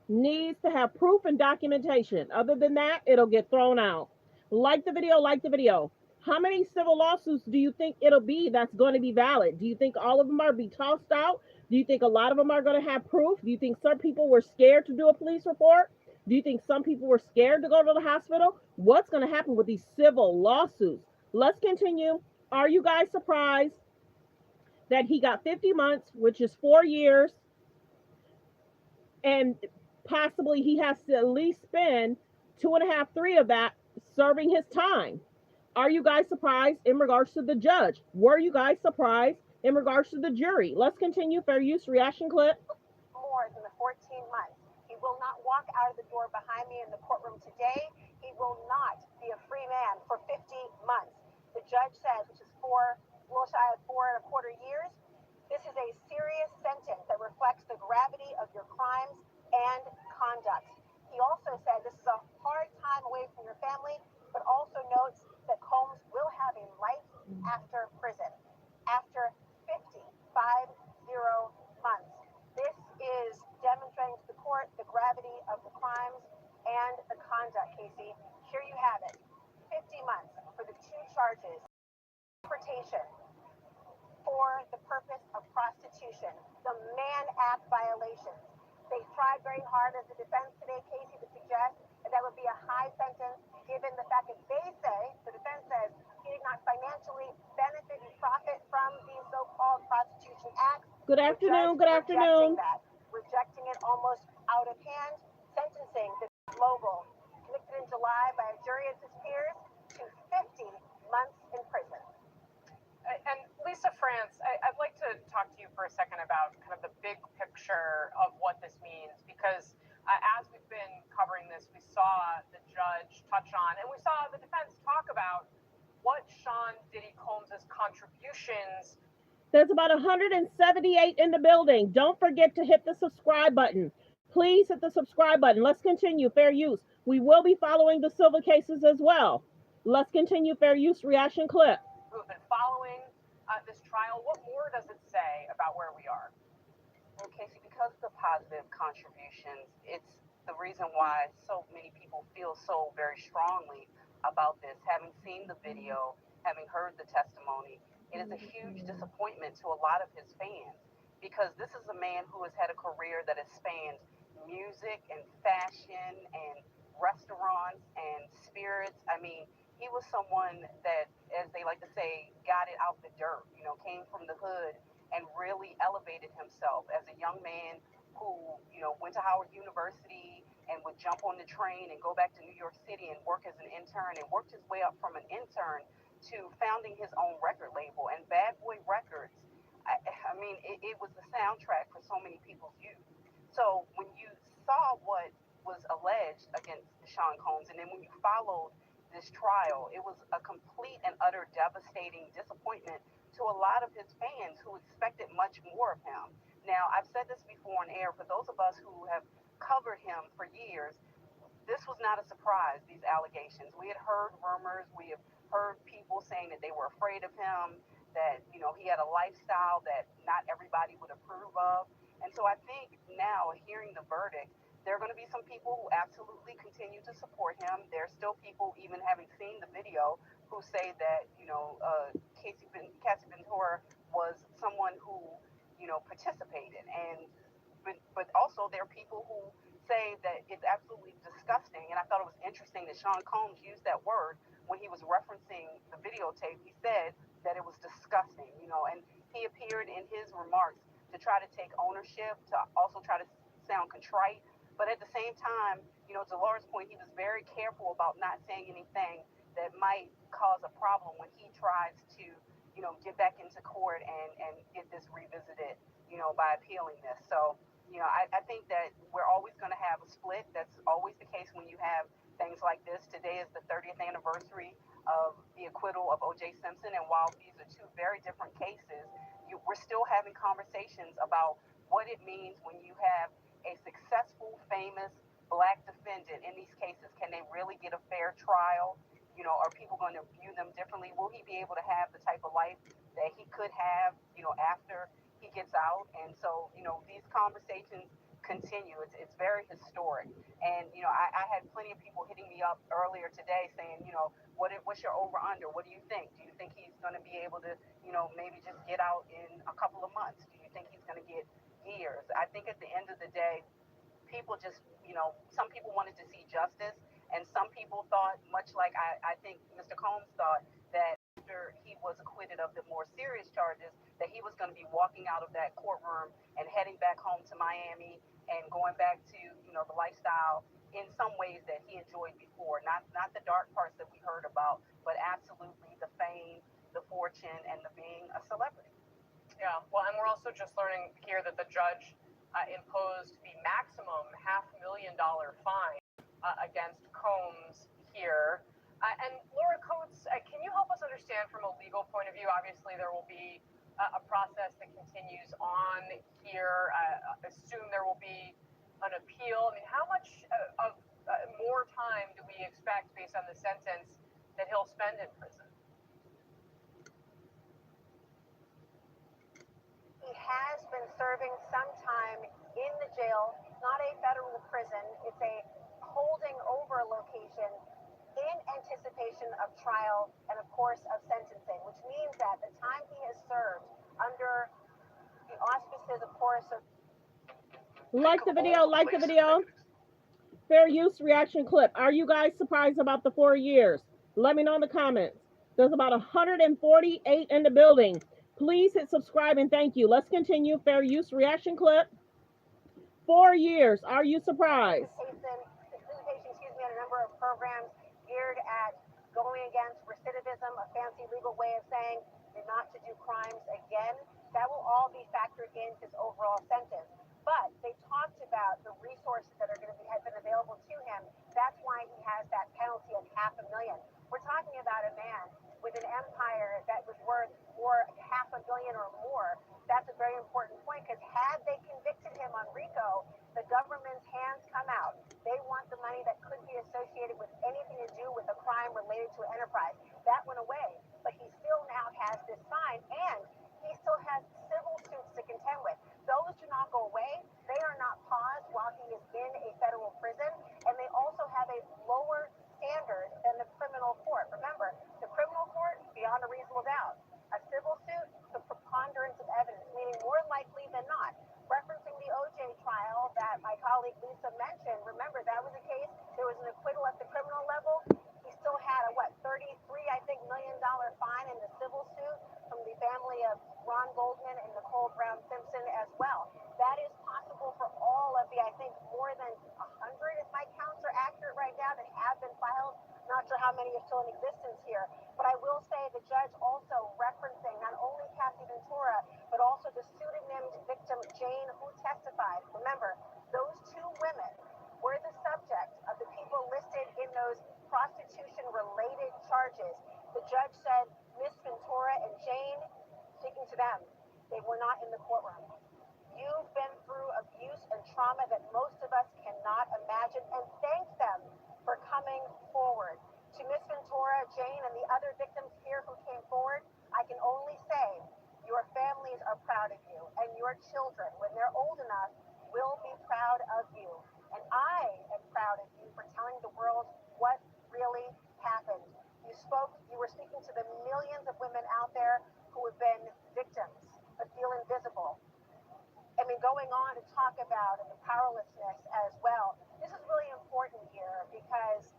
needs to have proof and documentation. Other than that, it'll get thrown out. Like the video, like the video. How many civil lawsuits do you think it'll be that's going to be valid? Do you think all of them are be tossed out? Do you think a lot of them are going to have proof? Do you think some people were scared to do a police report? Do you think some people were scared to go to the hospital? What's going to happen with these civil lawsuits? Let's continue. Are you guys surprised that he got 50 months, which is 4 years, and possibly he has to at least spend 2.5, 3 of that serving his time? Are you guys surprised in regards to the judge? Were you guys surprised in regards to the jury? Let's continue. Fair use reaction clip.
More than the 14 months. He will not walk out of the door behind me in the courtroom today. He will not be a free man for 50 months. The judge says, which is a little shy of 4.25 years, this is a serious sentence that reflects the gravity of your crimes and conduct. He also said this is a hard time away from your family, but also notes that Combs will have a life after prison, after 50 months. This is demonstrating to the court the gravity of the crimes and the conduct, Casey. Here you have it. 50 months for the 2 charges. Transportation for the purpose of prostitution. The Mann Act violations. They tried very hard as the defense today, Casey, to suggest that that would be a high sentence given the fact that they say, the defense says, he did not financially benefit and profit from these so-called prostitution acts.
Good afternoon. Good afternoon.
Rejecting it almost out of hand, sentencing the global, convicted in July by a jury of his peers to 50 months in prison.
And Lisa France, I'd like to talk to you for a second about kind of the big picture of what this means, because as we've been covering this, we saw the judge touch on, and we saw the defense talk about what Sean Diddy Combs' contributions.
There's about 178 in the building. Don't forget to hit the subscribe button. Please hit the subscribe button. Let's continue. Fair use. We will be following the civil cases as well. Let's continue. Fair use reaction clip.
Who have been following this trial. What more does it say about where we are?
Well, Casey, because of the positive contributions, it's the reason why so many people feel so very strongly about this. Having seen the video, having heard the testimony, it is a huge disappointment to a lot of his fans, because this is a man who has had a career that has spanned music and fashion and restaurants and spirits. I mean, he was someone that, as they like to say, got it out the dirt, came from the hood and really elevated himself as a young man who, went to Howard University and would jump on the train and go back to New York City and work as an intern, and worked his way up from an intern to founding his own record label. And Bad Boy Records, I mean, it was the soundtrack for so many people's youth. So when you saw what was alleged against Sean Combs, and then when you followed this trial, it was a complete and utter devastating disappointment to a lot of his fans who expected much more of him. Now, I've said this before on air, for those of us who have covered him for years, this was not a surprise, these allegations. We had heard rumors, we have heard people saying that they were afraid of him, that, he had a lifestyle that not everybody would approve of. And so I think now, hearing the verdict, there are going to be some people who absolutely continue to support him. There's still people, even having seen the video, who say that, Cassie Ventura was someone who participated. And but also there are people who say that it's absolutely disgusting. And I thought it was interesting that Sean Combs used that word when he was referencing the videotape. He said that it was disgusting, and he appeared in his remarks to try to take ownership, to also try to sound contrite. But at the same time, to Laura's point, he was very careful about not saying anything that might cause a problem when he tries to, get back into court and get this revisited, by appealing this. So, I think that we're always going to have a split. That's always the case when you have things like this. Today is the 30th anniversary of the acquittal of O.J. Simpson, and while these are two very different cases, we're still having conversations about what it means when you have a successful, famous black defendant in these cases. Can they really get a fair trial? Are people going to view them differently? Will he be able to have the type of life that he could have, after he gets out? And so, these conversations continue. It's very historic. And, I had plenty of people hitting me up earlier today saying, what's your over under? What do you think? Do you think he's going to be able to, maybe just get out in a couple of months? Do you think he's going to get years? I think at the end of the day, people just, some people wanted to see justice, and some people thought, much like I think Mr. Combs thought, that after he was acquitted of the more serious charges, that he was going to be walking out of that courtroom and heading back home to Miami and going back to, the lifestyle in some ways that he enjoyed before. Not the dark parts that we heard about, but absolutely the fame, the fortune, and the being a celebrity.
Yeah, well, and we're also just learning here that the judge imposed the maximum $500,000 fine against Combs here. And Laura Coates, can you help us understand from a legal point of view? Obviously, there will be a process that continues on here. Assume there will be an appeal. I mean, how much of more time do we expect based on the sentence that he'll spend in prison?
He has been serving some time in the jail, not a federal prison. It's a holding over location in anticipation of trial and, of course, of sentencing, which means that the time he has served under the auspices, of course, of...
Like the video, like the video. Fair use reaction clip. Are you guys surprised about the 4 years? Let me know in the comments. There's about 148 in the building. Please hit subscribe and thank you. Let's continue. Fair use reaction clip. 4 years. Are you surprised?
Participation, on a number of programs geared at going against recidivism, a fancy legal way of saying not to do crimes again. That will all be factored in his overall sentence. But they talked about the resources that are going to have been available to him. That's why he has that penalty of $500,000. We're talking about a man with an empire that was worth more $500 million or more. That's a very important point, because had they convicted him on RICO, the government's hands come out. They want the money that could be associated with anything to do with a crime related to an enterprise. That went away, but he still now has this fine, and he still has civil suits to contend with. Those do not go away. They are not paused while he is in a federal prison, and they also have a lower standard than the criminal court. Remember, the criminal court, beyond a reasonable doubt. A civil suit, the preponderance of evidence, meaning more likely than not. Referencing the O.J. trial that my colleague Lisa mentioned, remember, that was a case, there was an acquittal at the criminal level. He still had a, $33 million fine in the civil suit from the family of Ron Goldman and Nicole Brown Simpson as well. That is possible for all of the, more than 100, if my counts are accurate right now, that have been filed. Not sure how many are still in existence here. But I will say the judge also referencing not only Cassie Ventura, but also the pseudonymed victim Jane, who testified. Remember, those two women were the subject of the people listed in those prostitution-related charges. The judge said Miss Ventura and Jane, speaking to them, they were not in the courtroom. You've been through abuse and trauma that most of us cannot imagine, and thank them for coming forward. To Miss Ventura, Jane, and the other victims here who came forward, I can only say your families are proud of you, and your children, when they're old enough, will be proud of you. And I am proud of you for telling the world what really happened. You were speaking to the millions of women out there who have been victims, but feel invisible. talk about and the powerlessness as well. This is really important here because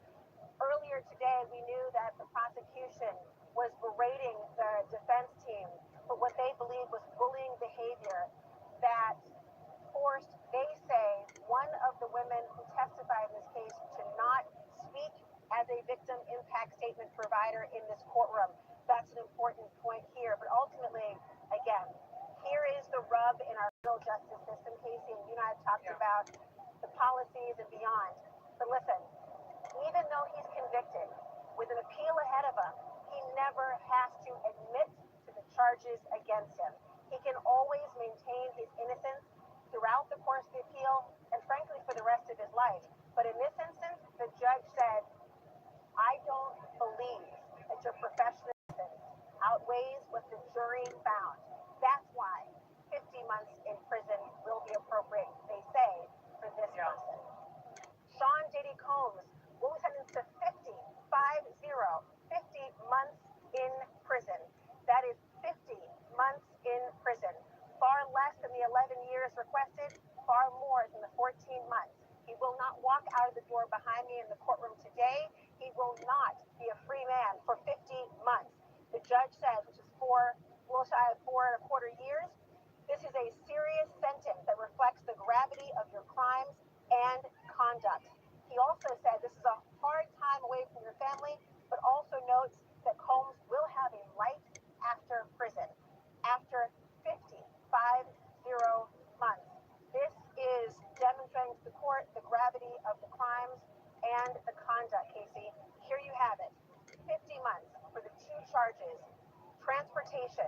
earlier today we knew that the prosecution was berating the defense team for what they believe was bullying behavior that forced, they say, one of the women who testified in this case to not speak as a victim impact statement provider in this courtroom. That's an important point here. But ultimately, again, here is the rub in our criminal justice system, Casey, and you and I have talked about the policies and beyond. But listen, even though he's convicted, with an appeal ahead of him, he never has to admit to the charges against him. He can always maintain his innocence throughout the course of the appeal and frankly for the rest of his life. But in this instance, the judge said, I don't believe that your professionalism outweighs what the jury found. That's why 50 months in prison will be appropriate, they say, for this person. Sean Diddy Combs will be sentenced to 50 months in prison. That is 50 months in prison. Far less than the 11 years requested, far more than the 14 months. He will not walk out of the door behind me in the courtroom today. He will not be a free man for 50 months. The judge says, which is a little shy of 4.25 years, this is a serious sentence that reflects the gravity of your crimes and conduct. He also said this is a hard time away from your family, but also notes that Combs will have a life after prison, after 50 months. This is demonstrating to the court the gravity of the crimes and the conduct, Casey. Here you have it. 50 months for the two charges, transportation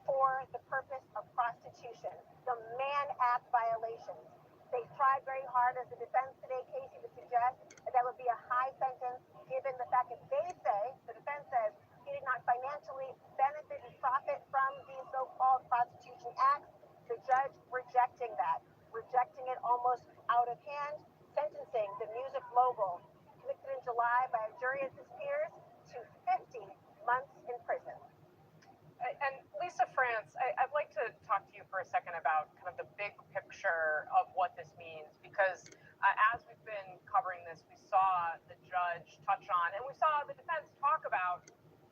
for the purpose of prostitution, the Mann Act violations. They tried very hard as a defense today, Casey, to suggest that that would be a high sentence given the fact that they say, the defense says, he did not financially benefit and profit from these so-called prostitution acts. The judge rejecting that, rejecting it almost out of hand, sentencing the music mogul, convicted in July by a jury as his peers, to 50 months in prison.
And Lisa France, I'd like to talk to you for a second about kind of the big picture of what this means, because as we've been covering this, we saw the judge touch on, and we saw the defense talk about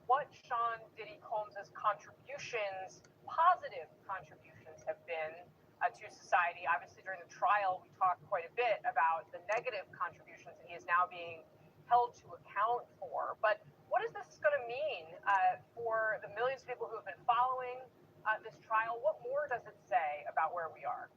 what Sean Diddy Combs' contributions, positive contributions, have been to society. Obviously, during the trial, we talked quite a bit about the negative contributions that he is now being held to account for. But what is this going to mean for the millions of people who have been following this trial? What more does it say about where we are?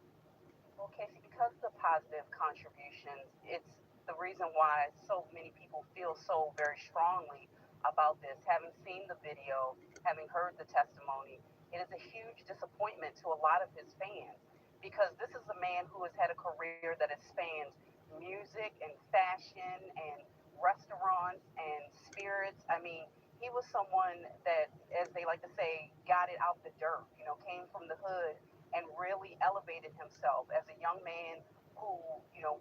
Well, Casey, because of the positive contributions, it's the reason why so many people feel so very strongly about this. Having seen the video, having heard the testimony, it is a huge disappointment to a lot of his fans, because this is a man who has had a career that has spanned music and fashion and restaurants and spirits. I mean, he was someone that, as they like to say, got it out the dirt, came from the hood and really elevated himself as a young man who,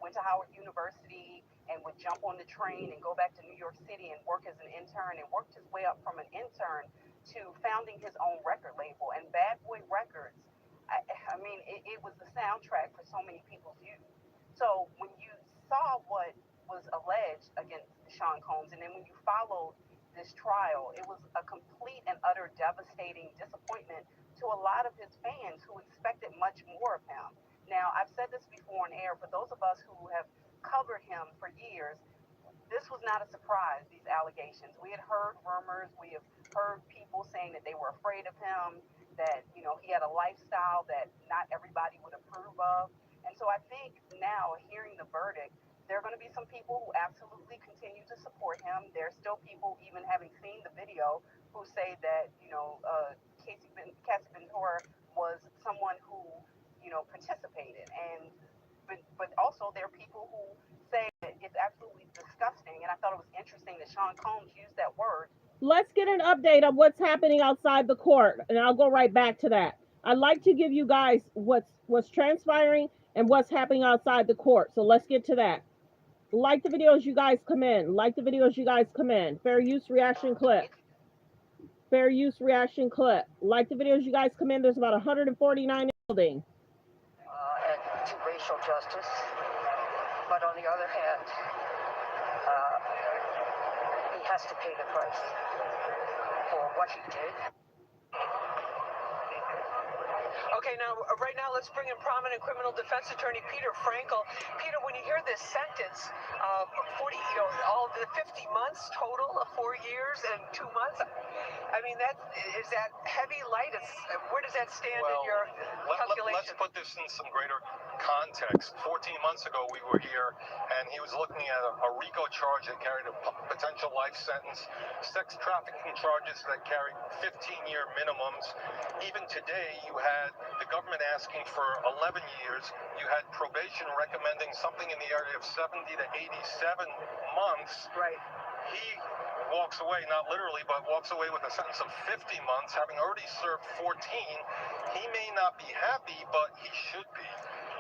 went to Howard University and would jump on the train and go back to New York City and work as an intern, and worked his way up from an intern to founding his own record label. And Bad Boy Records, I mean, it was the soundtrack for so many people's youth. So when you saw what was alleged against Sean Combs, and then when you followed this trial, it was a complete and utter devastating disappointment to a lot of his fans who expected much more of him. Now, I've said this before on air, for those of us who have covered him for years, this was not a surprise, these allegations. We had heard rumors, we have heard people saying that they were afraid of him, that, he had a lifestyle that not everybody would approve of. And so I think now, hearing the verdict, there are going to be some people who absolutely continue to support him. There's still people, even having seen the video, who say that, Cassie Ventura was someone who, participated. And but also there are people who say that it's absolutely disgusting. And I thought it was interesting that Sean Combs used that word.
Let's get an update of what's happening outside the court, and I'll go right back to that. I'd like to give you guys what's transpiring and what's happening outside the court. So let's get to that. Like the videos, you guys come in. Like the videos, you guys come in. Fair use reaction clip. Fair use reaction clip. Like the videos, you guys come in. There's about 149 in the building.
to racial justice, but on the other hand, he has to pay the price for what he did.
Okay, now, right now, let's bring in prominent criminal defense attorney Peter Frankel. Peter, when you hear this sentence, 40, all of the 50 months total of 4 years and 2 months, I mean, is that heavy, light? Where does that stand in your calculation?
Let's put this in some greater context. 14 months ago, we were here, and he was looking at a RICO charge that carried a potential life sentence, sex trafficking charges that carried 15-year minimums. Even today, you had the government asking for 11 years. You had probation recommending something in the area of 70 to 87 months.
Right.
He walks away, not literally, but walks away with a sentence of 50 months, having already served 14. He may not be happy, but he should be.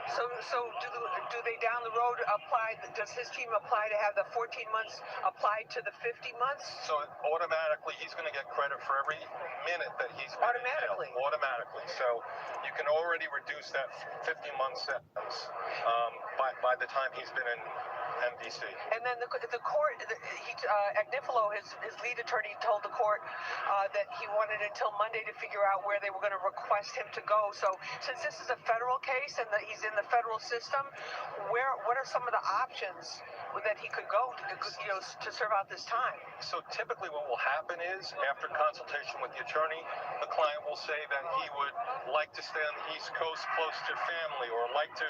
So do they down the road apply? Does his team apply to have the 14 months applied to the 50 months?
So automatically, he's going to get credit for every minute that he's been
automatically.
In jail. Automatically. So you can already reduce that 50-month sentence by the time he's been in MDC.
And then the court, Agnifilo, his lead attorney, told the court that he wanted until Monday to figure out where they were going to request him to go. So since this is a federal case and that he's in the federal system, what are some of the options that he could go to serve out this time?
So typically what will happen is, after consultation with the attorney, the client will say that he would like to stay on the East Coast close to family, or like to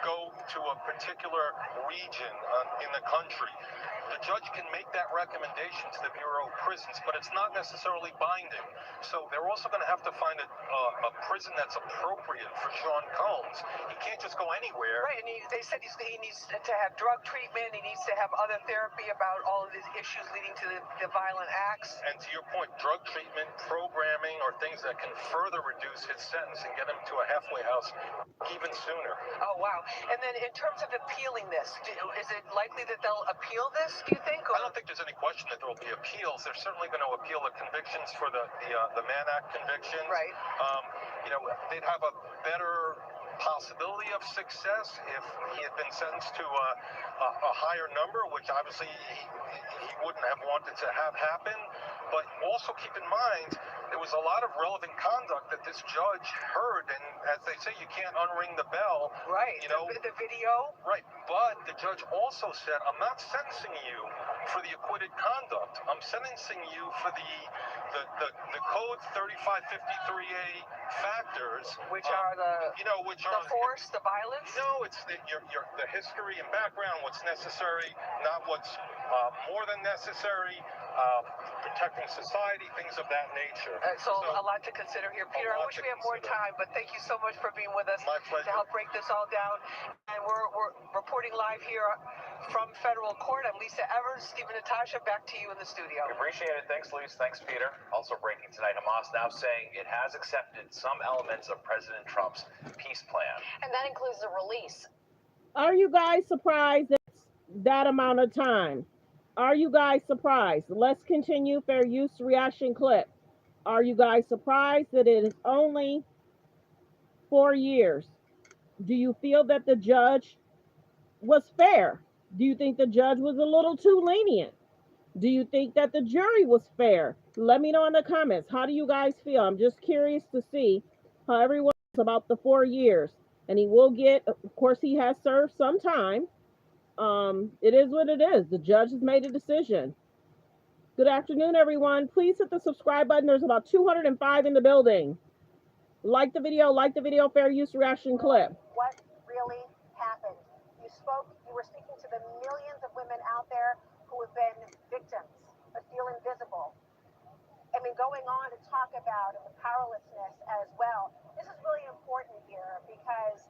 go to a particular region in the country. The judge can make that recommendation to the Bureau of Prisons, but it's not necessarily binding. So they're also going to have to find a prison that's appropriate for Sean Combs. He can't just go anywhere.
Right, and they said he needs to have drug treatment, he needs to have other therapy about all of his issues leading to the violent acts.
And to your point, drug treatment, programming, are things that can further reduce his sentence and get him to a halfway house even sooner.
Oh, wow. And then in terms of appealing this, is it likely that they'll appeal this, do you think? Or?
I don't think there's any question that there will be appeals. They're certainly going to appeal the convictions for the Mann Act convictions.
Right.
They'd have a better possibility of success if he had been sentenced to a higher number, which obviously he wouldn't have wanted to have happen. But also keep in mind, there was a lot of relevant conduct that this judge heard, and as they say, you can't unring the bell.
Right. The video.
Right. But the judge also said, I'm not sentencing you for the acquitted conduct. I'm sentencing you for the code 3553A factors,
which are the force, the violence.
No, it's the history and background, what's necessary, not what's more than necessary. Protecting society, things of that nature.
So a lot to consider here. Peter, I wish we had more time, but thank you so much for being with us.
My pleasure.
To help break this all down. And we're reporting live here from federal court. I'm Lisa Evers. Stephen Natasha, back to you in the studio.
We appreciate it. Thanks, Lise. Thanks, Peter. Also breaking tonight, Hamas now saying it has accepted some elements of President Trump's peace plan.
And that includes the release.
Are you guys surprised it's that amount of time? Are you guys surprised? Let's continue. Fair use reaction clip. Are you guys surprised that it is only 4 years? Do you feel that the judge was fair? Do you think the judge was a little too lenient? Do you think that the jury was fair? Let me know in the comments. How do you guys feel? I'm just curious to see how everyone feels about the 4 years. And he will get, of course, he has served some time. It is what it is. The judge has made a decision. Good afternoon, everyone. Please hit the subscribe button. There's about 205 in the building. Like the video, fair use reaction clip.
What really happened? You were speaking to the millions of women out there who have been victims, but feel invisible. I mean, going on to talk about the powerlessness as well. This is really important here because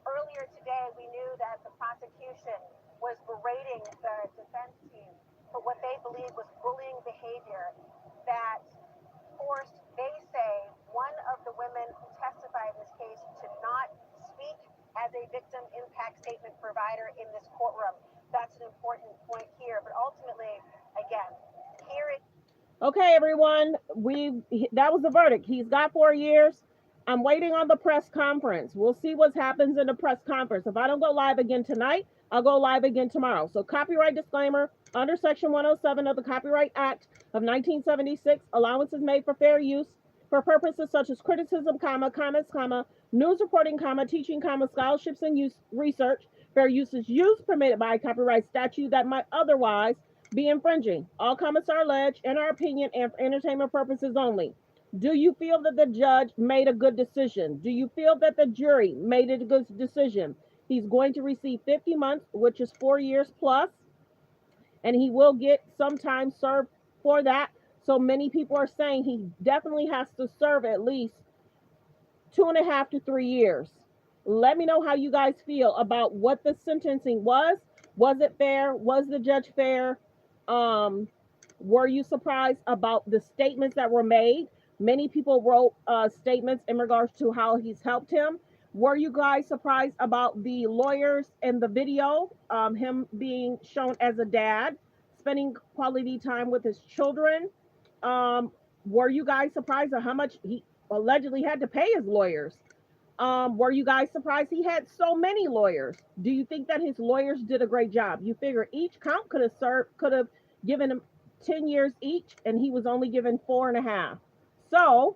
earlier today, we knew that the prosecution was berating the defense team for what they believe was bullying behavior that forced, they say, one of the women who testified in this case to not speak as a victim impact statement provider in this courtroom. That's an important point here. But ultimately, again, here it.
Okay, everyone, that was the verdict. He's got 4 years. I'm waiting on the press conference. We'll see what happens in the press conference. If I don't go live again tonight, I'll go live again tomorrow. So copyright disclaimer, under Section 107 of the Copyright Act of 1976, allowance is made for fair use for purposes such as criticism, comments, news reporting, teaching, scholarships and use research. Fair use is use permitted by copyright statute that might otherwise be infringing. All comments are alleged, in our opinion, and for entertainment purposes only. Do you feel that the judge made a good decision? Do you feel that the jury made a good decision? He's going to receive 50 months, which is 4 years plus, and he will get some time served for that. So many people are saying he definitely has to serve at least 2.5 to 3 years. Let me know how you guys feel about what the sentencing was. Was it fair? Was the judge fair? Were you surprised about the statements that were made? Many people wrote statements in regards to how he's helped him. Were you guys surprised about the lawyers in the video, him being shown as a dad, spending quality time with his children? Were you guys surprised at how much he allegedly had to pay his lawyers? Were you guys surprised he had so many lawyers? Do you think that his lawyers did a great job? You figure each count could have given him 10 years each, and he was only given 4.5. So,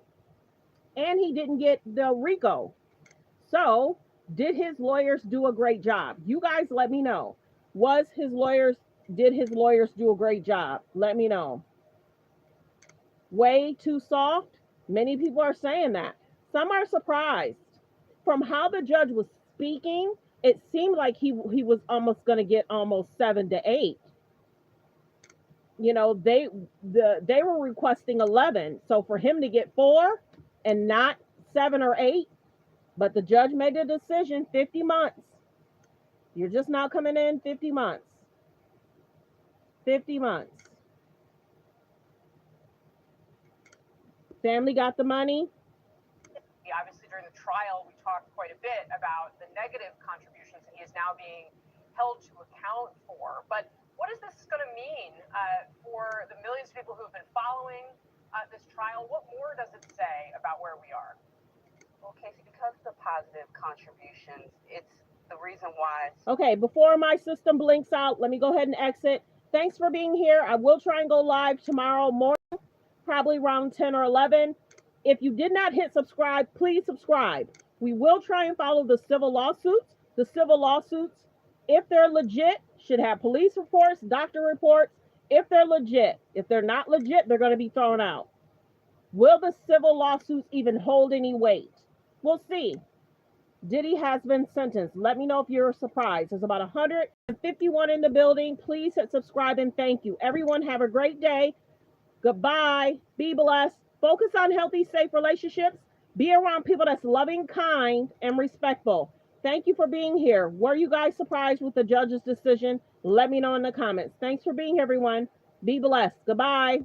and he didn't get the RICO. So, did his lawyers do a great job? You guys let me know. Did his lawyers do a great job? Let me know. Way too soft? Many people are saying that. Some are surprised. From how the judge was speaking, it seemed like he was almost going to get almost 7 to 8. You know, they were requesting 11. So for him to get 4 and not 7 or 8, but the judge made a decision, 50 months. You're just not coming in 50 months. 50 months. Family got the money.
Obviously, during the trial, we talked quite a bit about the negative contributions that he is now being held to account for. But what is this going to mean for the millions of people who have been following this trial? What more does it say about where we are?
Well, Casey, because of the positive contributions, it's the reason why.
Okay, before my system blinks out, let me go ahead and exit. Thanks for being here. I will try and go live tomorrow morning, probably around 10 or 11. If you did not hit subscribe, please subscribe. We will try and follow the civil lawsuits. The civil lawsuits, if they're legit, should have police reports, doctor reports. If they're legit. If they're not legit, they're going to be thrown out. Will the civil lawsuits even hold any weight? We'll see. Diddy has been sentenced. Let me know if you're surprised. There's about 151 in the building. Please hit subscribe and thank you. Everyone have a great day. Goodbye. Be blessed. Focus on healthy, safe relationships. Be around people that's loving, kind, and respectful. Thank you for being here. Were you guys surprised with the judge's decision? Let me know in the comments. Thanks for being here, everyone. Be blessed. Goodbye.